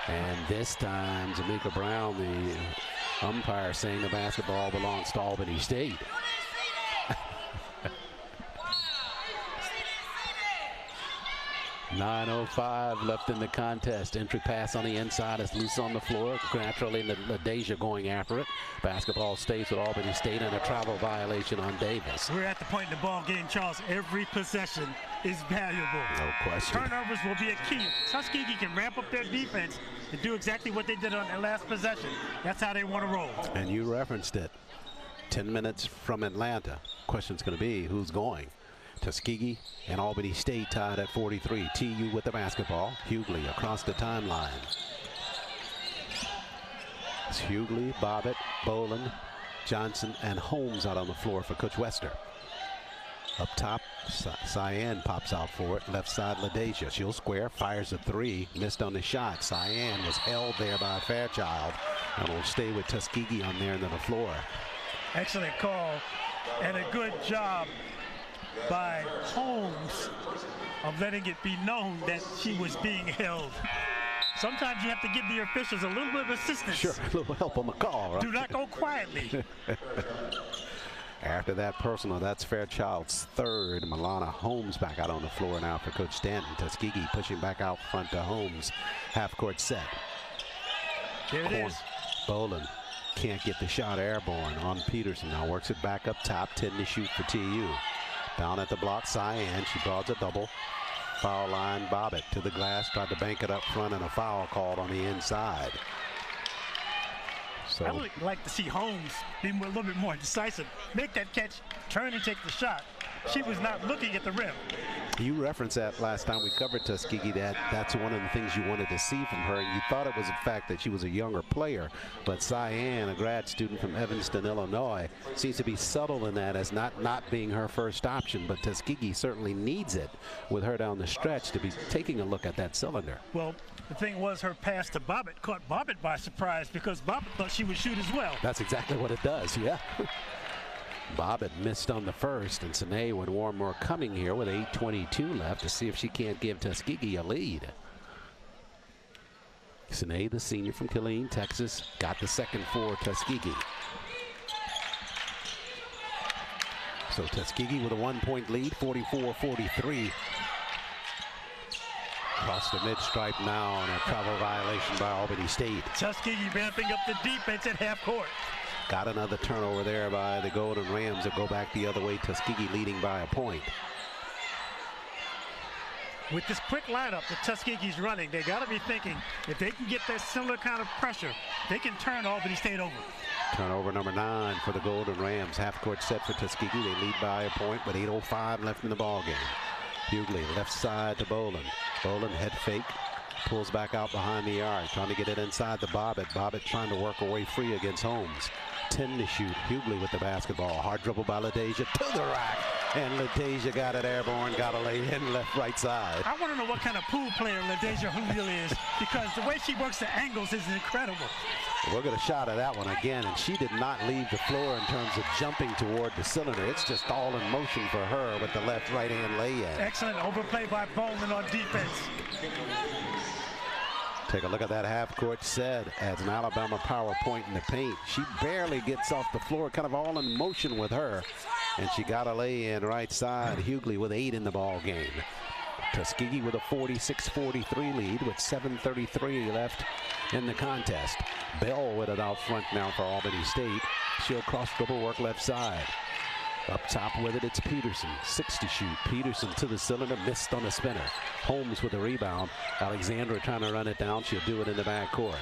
S1: And this time, Jamaica Brown, the umpire, saying the basketball belongs to Albany State. 9:05 left in the contest. Entry pass on the inside is loose on the floor. Naturally, LaDeja going after it. Basketball stays with Albany State and a travel violation on Davis.
S2: We're at the point in the ball game, Charles. Every possession is valuable.
S1: No question.
S2: Turnovers will be a key. Tuskegee can ramp up their defense and do exactly what they did on their last possession. That's how they want to roll.
S1: And you referenced it. 10 minutes from Atlanta. Question's going to be who's going. Tuskegee and Albany State tied at 43. TU with the basketball. Hughley across the timeline. It's Hughley, Bobbitt, Boland, Johnson, and Holmes out on the floor for Coach Wester. Up top, Cyan pops out for it. Left side, LaDeja. She'll square, fires a 3. Missed on the shot. Cyan was held there by Fairchild and will stay with Tuskegee on their end of the floor.
S2: Excellent call and a good job by Holmes of letting it be known that she was being held. Sometimes you have to give the officials a little bit of assistance.
S1: Sure, a little help on the call, right?
S2: Do not go quietly.
S1: After that personal, that's Fairchild's 3rd. Milana Holmes back out on the floor now for Coach Stanton. Tuskegee pushing back out front to Holmes. Half court set.
S2: There it is.
S1: Boland can't get the shot airborne on Peterson. Now works it back up top. 10 to shoot for TU. Down at the block, Cyan. She draws a double. Foul line, Bobbitt to the glass. Tried to bank it up front and a foul called on the inside. So
S2: I would like to see Holmes be a little bit more decisive. Make that catch, turn and take the shot. She was not looking at the rim.
S1: You referenced that last time we covered Tuskegee, that's one of the things you wanted to see from her, and you thought it was the fact that she was a younger player. But Cyan, a grad student from Evanston, Illinois, seems to be subtle in that as not being her first option, but Tuskegee certainly needs it with her down the stretch to be taking a look at that cylinder.
S2: Well, the thing was her pass to Bobbitt caught Bobbitt by surprise because Bobbitt thought she would shoot as well.
S1: That's exactly what it does, yeah. Bobbitt missed on the first, and Sine with one more coming here with 8:22 left to see if she can't give Tuskegee a lead. Sine, the senior from Killeen, Texas, got the second for Tuskegee. So Tuskegee with a 1-point lead, 44-43. Across the mid-stripe now, and a travel violation by Albany State.
S2: Tuskegee ramping up the defense at half court.
S1: Got another turnover there by the Golden Rams that go back the other way. Tuskegee leading by a point.
S2: With this quick lineup that Tuskegee's running, they got to be thinking if they can get that similar kind of pressure, they can turn Albany State over.
S1: Turnover number 9 for the Golden Rams. Half court set for Tuskegee. They lead by a point with 8:05 left in the ball game. Hughley left side to Boland. Boland head fake. Pulls back out behind the arc, trying to get it inside the Bobbitt. Bobbitt trying to work her way free against Holmes. 10 to shoot. Hughley with the basketball. Hard dribble by LaDeja to the rack. And LaDeja got it airborne, got a lay in left right side.
S2: I want to know what kind of pool player LaDeja Hughley is, because the way she works the angles is incredible.
S1: We'll get a shot at that one again, and she did not leave the floor in terms of jumping toward the cylinder. It's just all in motion for her with the left right-hand lay-in.
S2: Excellent overplay by Bowman on defense.
S1: Take a look at that half-court set as an Alabama power point in the paint. She barely gets off the floor, kind of all in motion with her. And she got a lay-in right side. Hughley with 8 in the ball game. Tuskegee with a 46-43 lead with 7:33 left in the contest. Bell with it out front now for Albany State. She'll cross dribble work left side. Up top with it, it's Peterson. 6 to shoot. Peterson to the cylinder, missed on a spinner. Holmes with the rebound. Alexandra trying to run it down. She'll do it in the backcourt.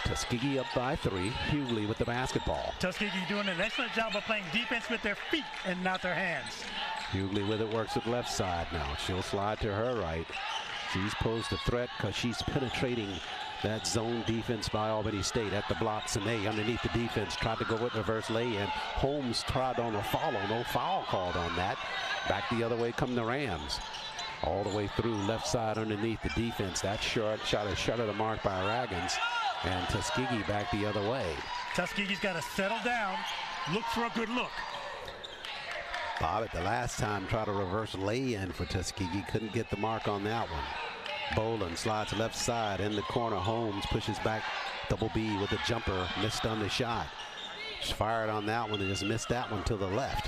S1: Tuskegee up by 3. Hughley with the basketball.
S2: Tuskegee doing an excellent job of playing defense with their feet and not their hands.
S1: Hughley with it, works it left side now. She'll slide to her right. She's posed a threat because she's penetrating that zone defense by Albany State at the block. Sine underneath the defense, tried to go with reverse lay-in. Holmes tried on a follow. No foul called on that. Back the other way come the Rams. All the way through left side underneath the defense. That short shot is shut of the mark by Raggins. And Tuskegee back the other way.
S2: Tuskegee's got to settle down, look for a good look.
S1: Bobbitt the last time tried to reverse lay-in for Tuskegee. Couldn't get the mark on that one. Boland slides left side in the corner. Holmes pushes back. Double B with a jumper. Missed on the shot. Just fired on that one and just missed that one to the left.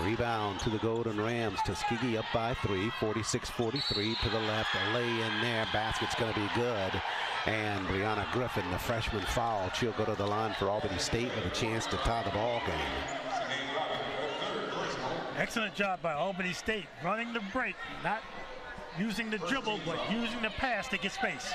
S1: Rebound to the Golden Rams. Tuskegee up by 3. 46-43 to the left. A lay in there. Basket's going to be good. And Brianna Griffin, the freshman, foul. She'll go to the line for Albany State with a chance to tie the ball game.
S2: Excellent job by Albany State, running the break, not using the dribble, but using the pass to get space.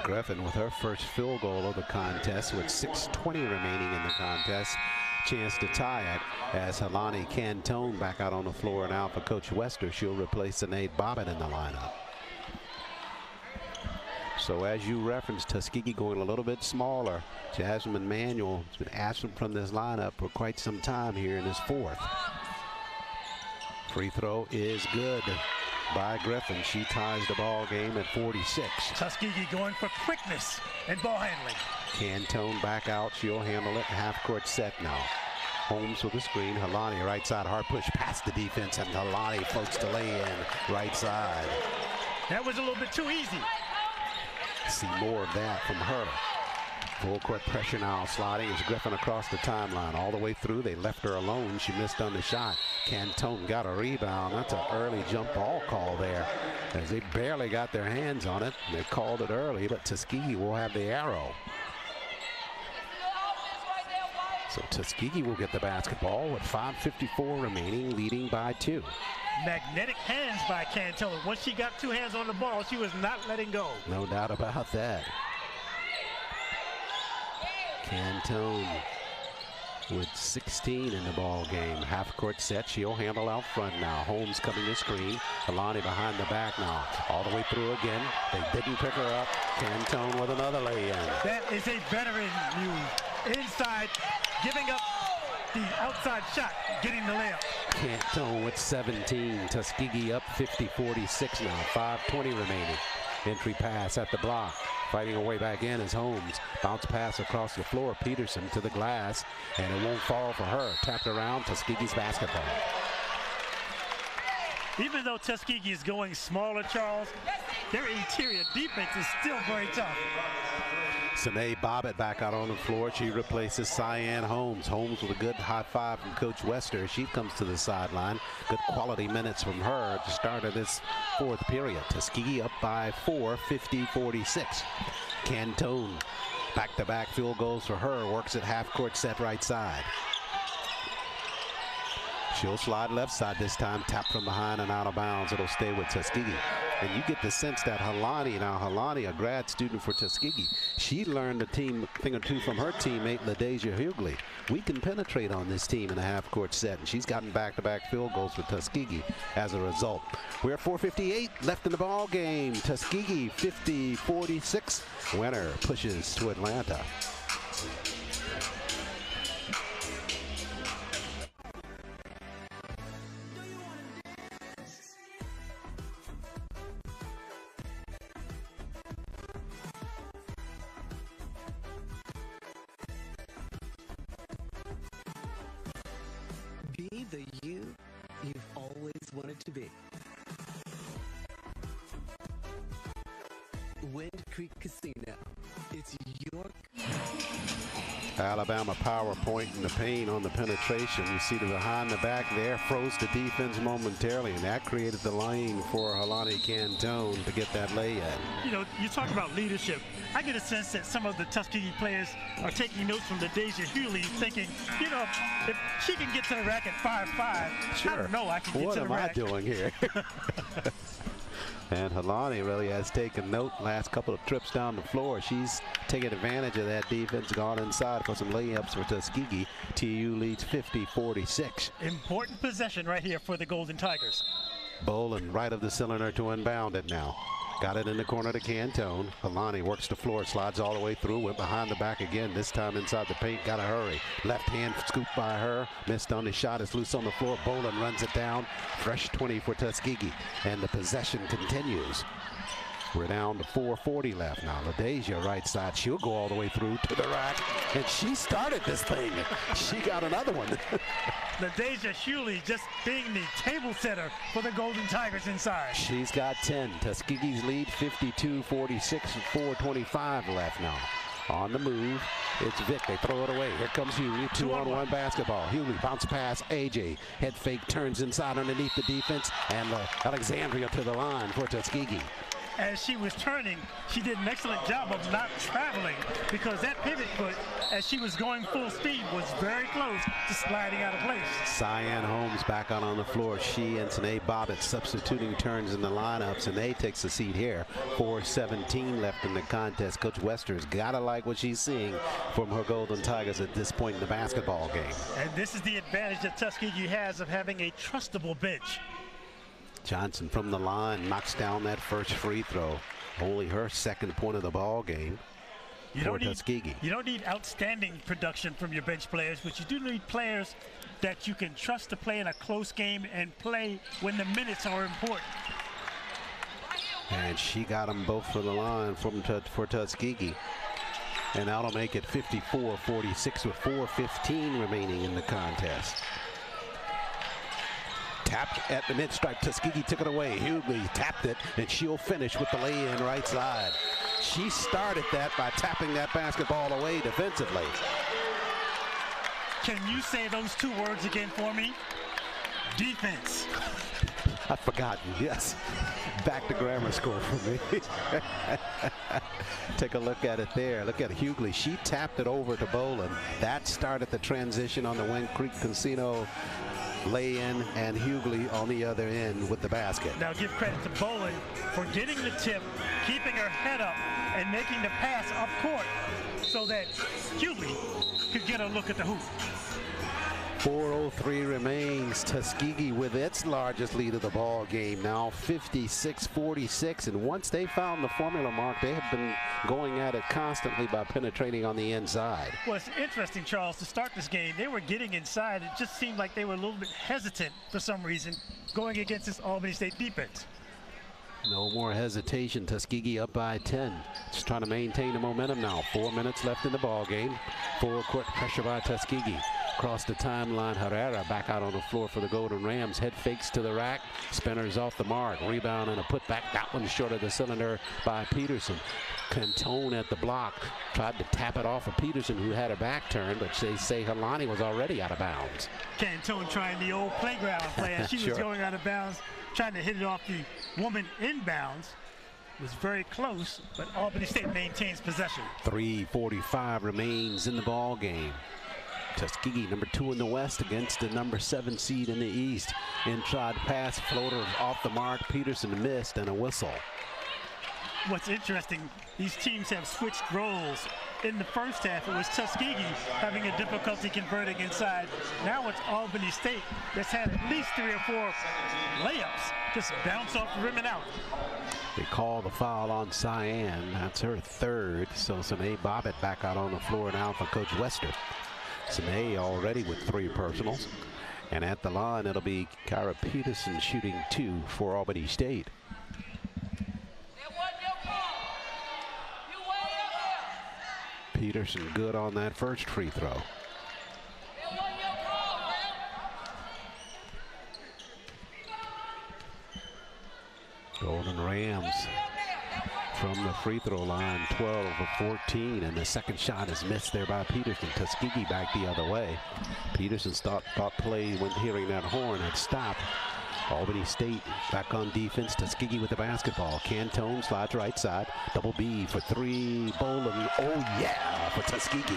S1: Griffin with her first field goal of the contest with 6:20 remaining in the contest. Chance to tie it as Helani Cantone back out on the floor now for Coach Wester. She'll replace Sinead Bobbitt in the lineup. So as you referenced, Tuskegee going a little bit smaller. Jasmine Manuel has been absent from this lineup for quite some time here in his 4th. Free throw is good by Griffin. She ties the ball game at 46.
S2: Tuskegee going for quickness and ball handling.
S1: Cantone back out. She'll handle it. Half-court set now. Holmes with the screen. Helani right side. Hard push past the defense. And Helani floats to lay in right side.
S2: That was a little bit too easy.
S1: See more of that from her. Full court pressure now. Sliding is Griffin across the timeline. All the way through. They left her alone. She missed on the shot. Cantone got a rebound. That's an early jump ball call there, as they barely got their hands on it. They called it early, but Tuskegee will have the arrow. So Tuskegee will get the basketball with 5:54 remaining, leading by 2.
S2: Magnetic hands by Cantone. Once she got 2 hands on the ball, she was not letting go.
S1: No doubt about that. Cantone with 16 in the ball game. Half-court set. She'll handle out front now. Holmes coming to screen. Helani behind the back now. All the way through again. They didn't pick her up. Cantone with another lay-in.
S2: That is a veteran move. Inside, giving up the outside shot, getting the layup.
S1: Cantone with 17. Tuskegee up 50-46 now. 5:20 remaining. Entry pass at the block. Fighting her way back in is Holmes. Bounce pass across the floor. Peterson to the glass. And it won't fall for her. Tapped around. Tuskegee's basketball.
S2: Even though Tuskegee is going smaller, Charles, their interior defense is still very tough.
S1: Sinead Bobbitt back out on the floor. She replaces Cyan Holmes. Holmes with a good high five from Coach Wester. She comes to the sideline. Good quality minutes from her to start of this 4th period. Tuskegee up by 4, 50-46. Cantone, back-to-back field goals for her. Works at half-court set right side. She'll slide left side this time. Tap from behind and out of bounds. It'll stay with Tuskegee. And you get the sense that Helani, a grad student for Tuskegee, she learned a thing or two from her teammate, LaDeja Hughley. We can penetrate on this team in a half-court set, and she's gotten back-to-back field goals for Tuskegee as a result. We're at 4:58 left in the ball game. Tuskegee 50-46. Winner pushes to Atlanta.
S5: Be the you you've always wanted to be. Wind Creek Casino. It's your...
S1: Alabama power point in the paint on the penetration. You see the behind the back there, froze the defense momentarily, and that created the lane for Helani Cantone to get that lay in.
S2: You know, you talk about leadership. I get a sense that some of the Tuskegee players are taking notes from LaDeja Hewley, thinking, you know, if she can get to the rack at 5'5",
S1: sure.
S2: I don't know I can get to the rack.
S1: What am I doing here? And Helani really has taken note last couple of trips down the floor. She's taken advantage of that defense, gone inside for some layups for Tuskegee. TU leads 50-46.
S2: Important possession right here for the Golden Tigers.
S1: Boland right of the cylinder to inbound it now. Got it in the corner to Cantone. Helani works the floor, slides all the way through, went behind the back again, this time inside the paint, got to hurry. Left hand scoop by her, missed on the shot, it's loose on the floor. Boland runs it down. Fresh 20 for Tuskegee, and the possession continues. We're down to 4:40 left now. LaDeja right side, she'll go all the way through to the rack, and she started this thing. She got another one.
S2: LaDeja Hewley just being the table setter for the Golden Tigers inside.
S1: She's got 10. Tuskegee's lead 52-46 with 4:25 left now. On the move, it's Vick. They throw it away. Here comes Hewley. 2-on-1 basketball. Hewley bounce pass. AJ head fake, turns inside underneath the defense, and Alexandria to the line for Tuskegee.
S2: As she was turning, she did an excellent job of not traveling, because that pivot foot, as she was going full speed, was very close to sliding out of place.
S1: Cyan Holmes back out on the floor. She and Sanae Bobbitt substituting turns in the lineup. Sanae takes a seat here. 4:17 left in the contest. Coach Wester's got to like what she's seeing from her Golden Tigers at this point in the basketball game.
S2: And this is the advantage that Tuskegee has of having a trustable bench.
S1: Johnson from the line knocks down that first free throw. Only her second point of the ball game for Tuskegee.
S2: You don't need outstanding production from your bench players, but you do need players that you can trust to play in a close game and play when the minutes are important.
S1: And she got them both for the line for Tuskegee. And that'll make it 54-46 with 4:15 remaining in the contest. Tapped at the mid-stripe. Tuskegee took it away. Hewley tapped it, and she'll finish with the lay-in right side. She started that by tapping that basketball away defensively.
S2: Can you say those two words again for me? Defense.
S1: I've forgotten, yes. Back to grammar school for me. Take a look at it there. Look at Hewley. She tapped it over to Boland. That started the transition on the Wind Creek Casino lay-in, and Hewley on the other end with the basket.
S2: Now give credit to Boland for getting the tip, keeping her head up, and making the pass up court so that Hewley could get a look at the hoop.
S1: 4:03 remains. Tuskegee with its largest lead of the ball game now, 56-46. And once they found the formula, Mark, they have been going at it constantly by penetrating on the inside.
S2: Well, it's interesting, Charles, to start this game, they were getting inside. It just seemed like they were a little bit hesitant for some reason going against this Albany State defense.
S1: No more hesitation. Tuskegee up by 10. Just trying to maintain the momentum now. 4 minutes left in the ball game. Full court pressure by Tuskegee. Across the timeline, Herrera back out on the floor for the Golden Rams. Head fakes to the rack. Spinners off the mark. Rebound and a putback. That one short of the cylinder by Peterson. Cantone at the block. Tried to tap it off of Peterson, who had her back turned, but they say Helani was already out of bounds.
S2: Cantone trying the old playground play as she was going out of bounds, trying to hit it off the woman inbounds. It was very close, but Albany State maintains possession.
S1: 3:45 remains in the ball game. Tuskegee, number 2 in the West, against the number 7 seed in the East. Inside pass, floater off the mark. Peterson missed, and a whistle.
S2: What's interesting, these teams have switched roles. In the first half, it was Tuskegee having a difficulty converting inside. Now it's Albany State that's had at least 3 or 4 layups just bounce off the rim and out.
S1: They call the foul on Cyan. That's her third. So Sanae Bobbitt back out on the floor now for Coach Wester. Sanae already with 3 personals. And at the line, it'll be Kyra Peterson shooting 2 for Albany State. Peterson good on that first free throw. Golden Rams from the free throw line, 12 of 14, and the second shot is missed there by Peterson. Tuskegee back the other way. Peterson thought play when hearing that horn had stopped. Albany State back on defense. Tuskegee with the basketball. Cantone slides right side. Double B for three. Boland. Oh, yeah, for Tuskegee.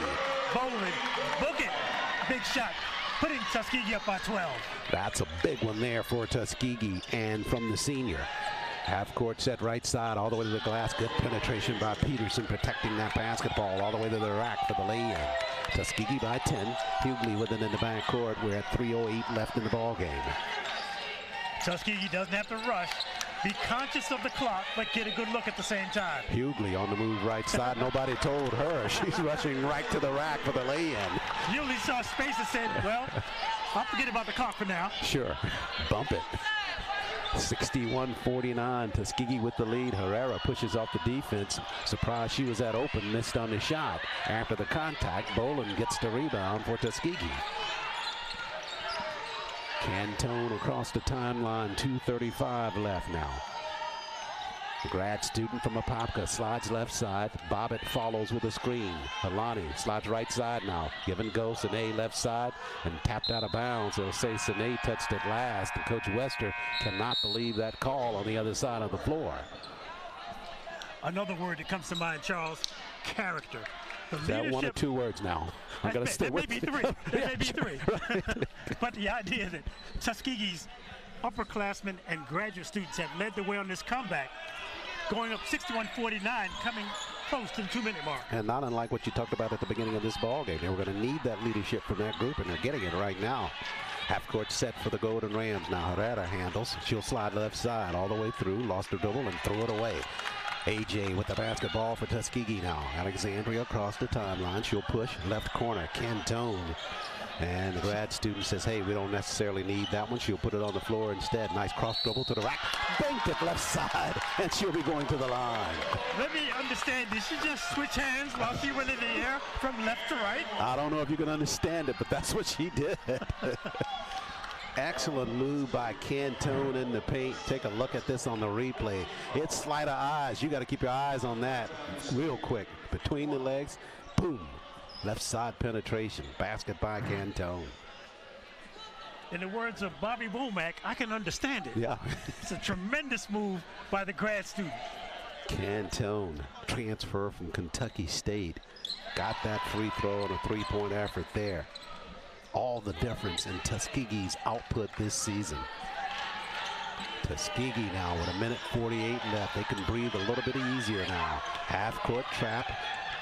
S2: Boland, book it. Big shot, putting Tuskegee up by 12.
S1: That's a big one there for Tuskegee and from the senior. Half court set right side all the way to the glass. Good penetration by Peterson, protecting that basketball all the way to the rack for the lay-in. Tuskegee by 10. Hughley with it in the back court. We're at 3:08 left in the ball game.
S2: Tuskegee doesn't have to rush. Be conscious of the clock, but get a good look at the same time.
S1: Hughley on the move right side. Nobody told her. She's rushing right to the rack for the lay-in.
S2: Hughley saw space and said, well, I'll forget about the clock for now.
S1: Sure. Bump it. 61-49. Tuskegee with the lead. Herrera pushes off the defense. Surprised she was that open. Missed on the shot. After the contact, Boland gets the rebound for Tuskegee. Cantone across the timeline, 2:35 left now. The grad student from Apopka slides left side. Bobbitt follows with a screen. Alani slides right side now. Give and go, Sine left side, and tapped out of bounds. They'll say Sine touched it last, and Coach Wester cannot believe that call on the other side of the floor.
S2: Another word that comes to mind, Charles, character.
S1: Is that one or two words now? I'm going to stay with
S2: you. That may be three. But the idea that Tuskegee's upperclassmen and graduate students have led the way on this comeback, going up 61-49, coming close to the 2-minute mark.
S1: And not unlike what you talked about at the beginning of this ball game. They were going to need that leadership from that group, and they're getting it right now. Half court set for the Golden Rams now. Herrera handles. She'll slide left side all the way through. Lost her dribble and threw it away. AJ with the basketball for Tuskegee now. Alexandria across the timeline. She'll push left corner. Cantone. And the grad student says, hey, we don't necessarily need that one. She'll put it on the floor instead. Nice cross dribble to the rack. Banked it left side. And she'll be going to the line.
S2: Let me understand. Did she just switch hands while she went in the air from left to right?
S1: I don't know if you can understand it, but that's what she did. Excellent move by Cantone in the paint. Take a look at this on the replay. It's sleight of eyes. You got to keep your eyes on that real quick. Between the legs, boom. Left side penetration. Basket by Cantone.
S2: In the words of Bobby Womack, I can understand it.
S1: Yeah.
S2: It's a tremendous move by the grad student.
S1: Cantone, transfer from Kentucky State. Got that free throw and a three-point effort there. All the difference in Tuskegee's output this season. Tuskegee now with 1:48 left. They can breathe a little bit easier now. Half-court trap.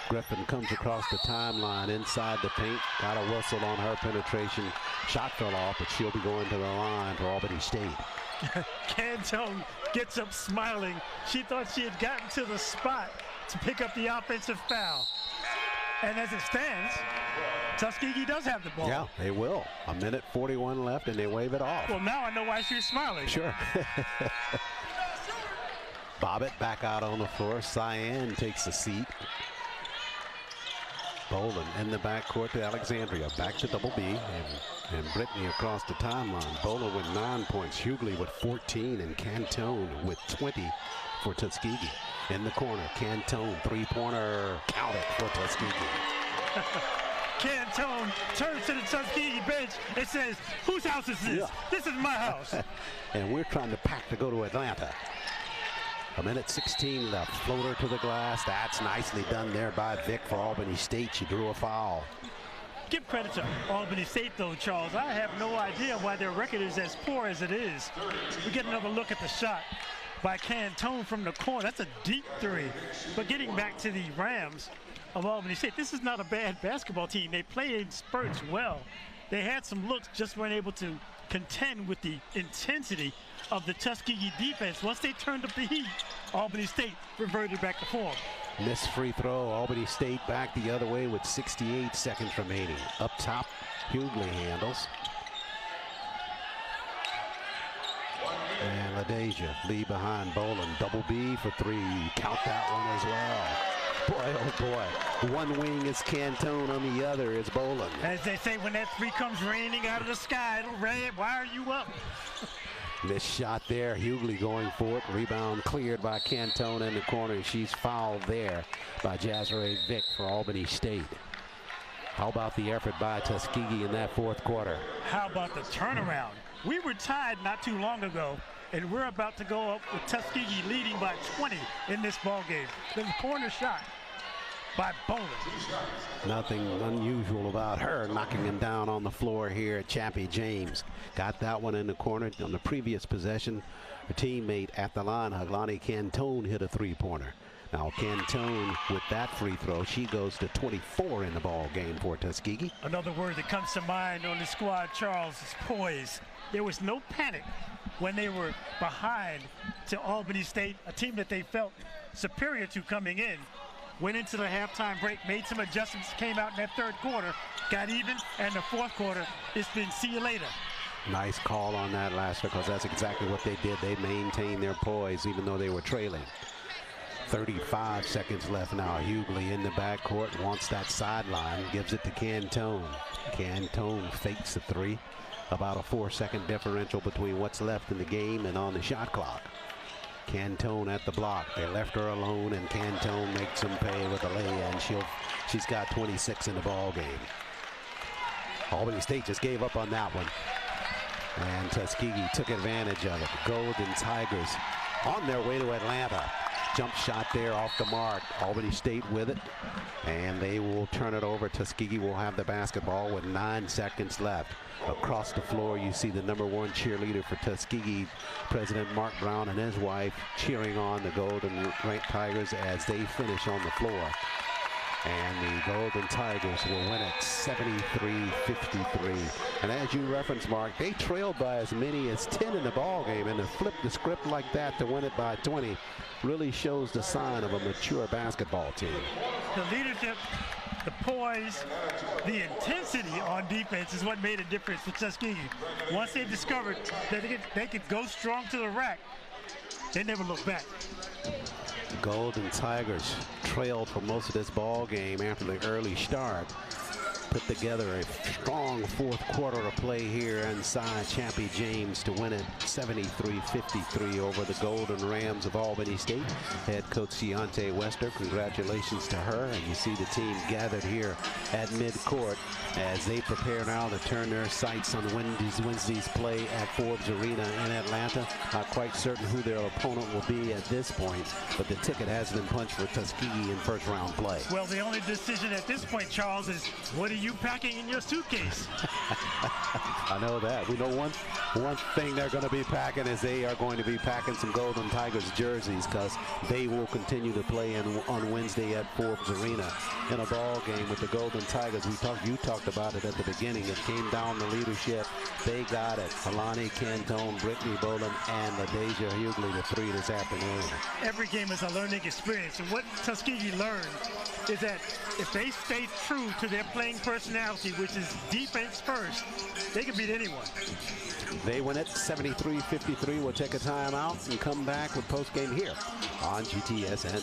S1: Griffin comes across the timeline inside the paint. Got a whistle on her penetration. Shot fell off, but she'll be going to the line for Albany State.
S2: Cantone gets up smiling. She thought she had gotten to the spot to pick up the offensive foul. And as it stands, Tuskegee does have the ball.
S1: Yeah, they will. 1:41 left, and they wave it off.
S2: Well, now I know why she's smiling.
S1: Sure. Bobbitt back out on the floor. Cyan takes a seat. Boland in the backcourt to Alexandria. Back to Double B. And Brittany across the timeline. Boland with 9 points. Hughley with 14. And Cantone with 20 for Tuskegee. In the corner, Cantone, three-pointer, count it for Tuskegee.
S2: Cantone turns to the Tuskegee bench and says, whose house is this? Yeah. This is my house.
S1: And we're trying to pack to go to Atlanta. 1:16 left. Floater to the glass. That's nicely done there by Vic for Albany State. She drew a foul.
S2: Give credit to Albany State, though, Charles. I have no idea why their record is as poor as it is. We get another look at the shot by Cantone from the corner. That's a deep three. But getting back to the Rams of Albany State, this is not a bad basketball team. They play in spurts well. They had some looks, just weren't able to contend with the intensity of the Tuskegee defense. Once they turned up the heat, Albany State reverted back to form.
S1: Missed free throw. Albany State back the other way with 68 seconds remaining. Up top, Hughley handles. And LaDeja, Lee behind Boland. Double B for three. Count that one as well. Boy, oh boy. One wing is Cantone, on the other is Boland.
S2: As they say, when that three comes raining out of the sky, it'll rain. Why are you up?
S1: Missed shot there. Hughley going for it. Rebound cleared by Cantone in the corner, and she's fouled there by Jazrae Vick for Albany State. How about the effort by Tuskegee in that fourth quarter?
S2: How about the turnaround? We were tied not too long ago, and we're about to go up with Tuskegee leading by 20 in this ball game. The corner shot by Bowling.
S1: Nothing unusual about her knocking him down on the floor here. Chappie James got that one in the corner. On the previous possession, her teammate at the line, Haglani Cantone, hit a three-pointer. Now Cantone with that free throw, she goes to 24 in the ball game for Tuskegee.
S2: Another word that comes to mind on the squad, Charles, is poise. There was no panic when they were behind to Albany State, a team that they felt superior to coming in. Went into the halftime break, made some adjustments, came out in that third quarter, got even, and the fourth quarter, it's been see you later.
S1: Nice call on that last one, because that's exactly what they did. They maintained their poise even though they were trailing. 35 seconds left now. Hughley in the backcourt, wants that sideline, gives it to Cantone. Cantone fakes the three. About a 4-second differential between what's left in the game and on the shot clock. Cantone at the block. They left her alone, and Cantone makes them pay with a lay-in. She's got 26 in the ball game. Albany State just gave up on that one, and Tuskegee took advantage of it. Golden Tigers on their way to Atlanta. Jump shot there off the mark. Albany State with it, and they will turn it over. Tuskegee will have the basketball with 9 seconds left. Across the floor, you see the #1 cheerleader for Tuskegee, President Mark Brown, and his wife cheering on the Golden Tigers as they finish on the floor. And the Golden Tigers will win it 73-53. And as you referenced, Mark, they trailed by as many as 10 in the ball game, and to flip the script like that to win it by 20 really shows the sign of a mature basketball team.
S2: The leadership, the poise, the intensity on defense is what made a difference for Tuskegee. Once they discovered that they could go strong to the rack, they never looked back.
S1: Golden Tigers trailed for most of this ball game after the early start. Put together a strong fourth quarter of play here inside Chappie James to win it 73-53 over the Golden Rams of Albany State. Head coach Ciante Wester, congratulations to her. And you see the team gathered here at midcourt as they prepare now to turn their sights on Wednesday's play at Forbes Arena in Atlanta. Not quite certain who their opponent will be at this point, but the ticket has been punched for Tuskegee in first round play.
S2: Well, the only decision at this point, Charles, is what are you packing in your suitcase?
S1: I know that. We know one thing they're going to be packing is they are going to be packing some Golden Tigers jerseys, because they will continue to play on Wednesday at Forbes Arena in a ball game with the Golden Tigers. You talked about it at the beginning. It came down to leadership. They got it. Alani Cantone, Brittany Boland, and LaDeja Hughley, the three this afternoon.
S2: Every game is a learning experience, and what Tuskegee learned is that if they stay true to their playing personality, which is defense first, they can beat anyone.
S1: They win it 73-53. We'll take a timeout and come back with postgame here on GTSN.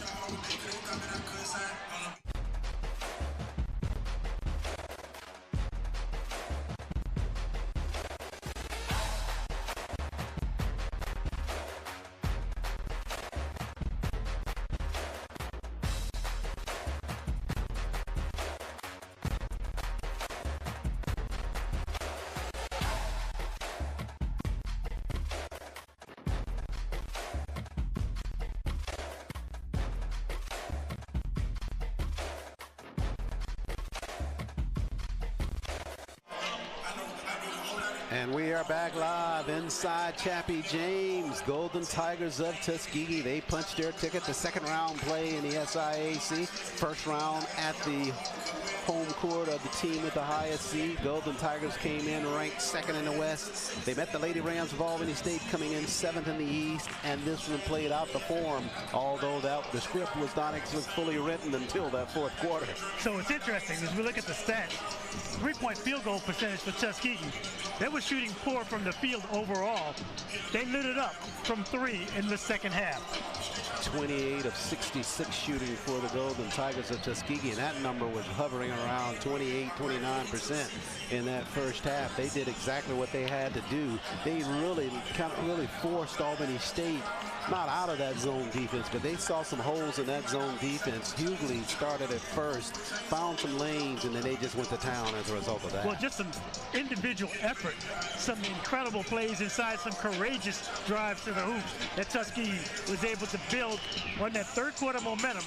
S1: And we are back live inside Chappie James. Golden Tigers of Tuskegee. They punched their ticket to second round play in the SIAC. First round at the home court of the team with the highest seed. Golden Tigers came in ranked second in the West. They met the Lady Rams of Albany State coming in 7th in the East, and this one played out the form, although the script was not fully written until that fourth quarter.
S2: So it's interesting as we look at the stats. 3-point field goal percentage for Tuskegee. That was were shooting poor from the field overall, they lit it up from 3 in the second half.
S1: 28 of 66 shooting for the Golden Tigers of Tuskegee, and that number was hovering around 28, 29% in that first half. They did exactly what they had to do. They really forced Albany State not out of that zone defense, but they saw some holes in that zone defense. Hughley started at first, found some lanes, and then they just went to town as a result of that.
S2: Well, just some individual effort, some incredible plays inside, some courageous drives to the hoop that Tuskegee was able to build on that third quarter momentum,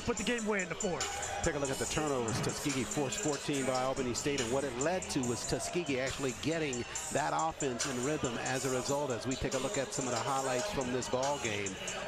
S2: put the game away in the fourth.
S1: Take a look at the turnovers. Tuskegee forced 14 by Albany State, and what it led to was Tuskegee actually getting that offense in rhythm as a result. As we take a look at some of the highlights from this ball game,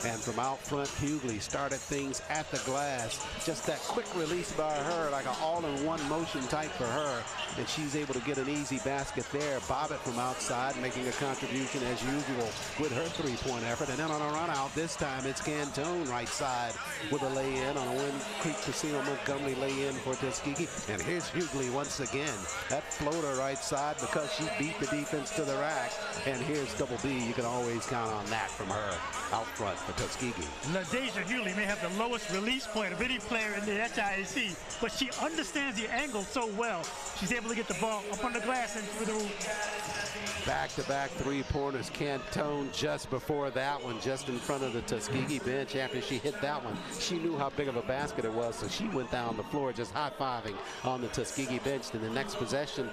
S1: and from out front, Hughley started things at the glass. Just that quick release by her, like an all-in-one motion type for her, and she's able to get an easy basket there. Bobbitt from outside making a contribution as usual with her three-point effort, and then on a run out this time it's Cantone right side with a lay-in on a Wind Creek Casino Montgomery lay-in for Tuskegee. And here's Hughley once again. That floater right side because she beat the defense to the rack. And here's Double B. You can always count on that from her out front for Tuskegee.
S2: LaDeja Hughley may have the lowest release point of any player in the SIAC, but she understands the angle so well. She's able to get the ball up on the glass and through the hoop.
S1: Back-to-back three-pointers. Cantone just before that one, just in front of the Tuskegee bench. After she hit that one, she knew how big of a basket it was, so she went down the floor just high-fiving on the Tuskegee bench. In the next possession,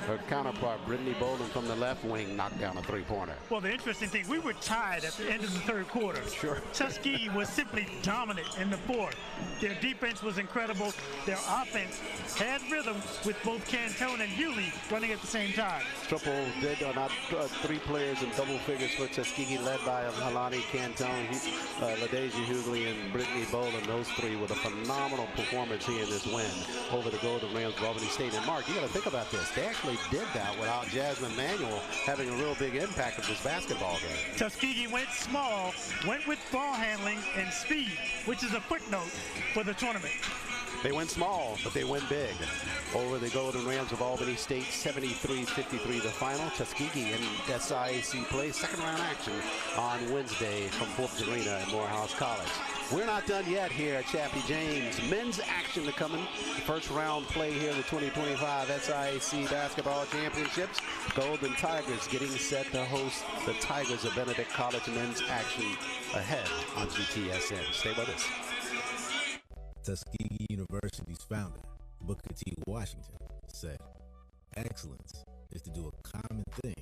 S1: her counterpart, Brittany Bolden from the left wing, knocked down a three-pointer.
S2: Well, the interesting thing, we were tied at the end of the third quarter.
S1: Sure.
S2: Tuskegee was simply dominant in the fourth. Their defense was incredible. Their offense had rhythm with both Cantone and Hughley running at the same time.
S1: Three players in double figures for Tuskegee, led by Alani Cantone, LaDeja Hughley, and Brittany Bolden. Those three with a phenomenal performance here in this win over the Golden Rams of Albany State. And Mark, you got to think about this. They actually did that without Jasmine Manuel having a real big impact of this basketball game.
S2: Tuskegee went small, went with ball handling and speed, which is a footnote for the tournament.
S1: They went small, but they went big over the Golden Rams of Albany State, 73-53 the final. Tuskegee in SIAC play, second round action on Wednesday from Forbes Arena at Morehouse College. We're not done yet here at Chappie James. Men's action to come in. First round play here in the 2025 SIAC Basketball Championships. Golden Tigers getting set to host the Tigers of Benedict College. Men's action ahead on GTSN. Stay with us.
S16: Tuskegee University's founder, Booker T. Washington, said, "Excellence is to do a common thing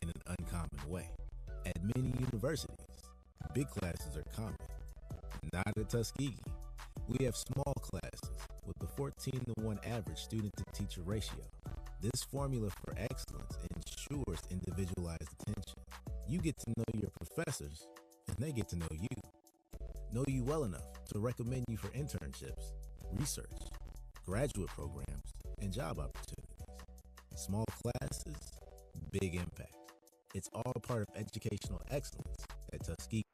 S16: in an uncommon way." At many universities, big classes are common. Not at Tuskegee. We have small classes with a 14-to-1 average student-to-teacher ratio. This formula for excellence ensures individualized attention. You get to know your professors, and they get to know you well enough to recommend you for internships, research, graduate programs, and job opportunities. Small classes, big impact. It's all part of educational excellence at Tuskegee.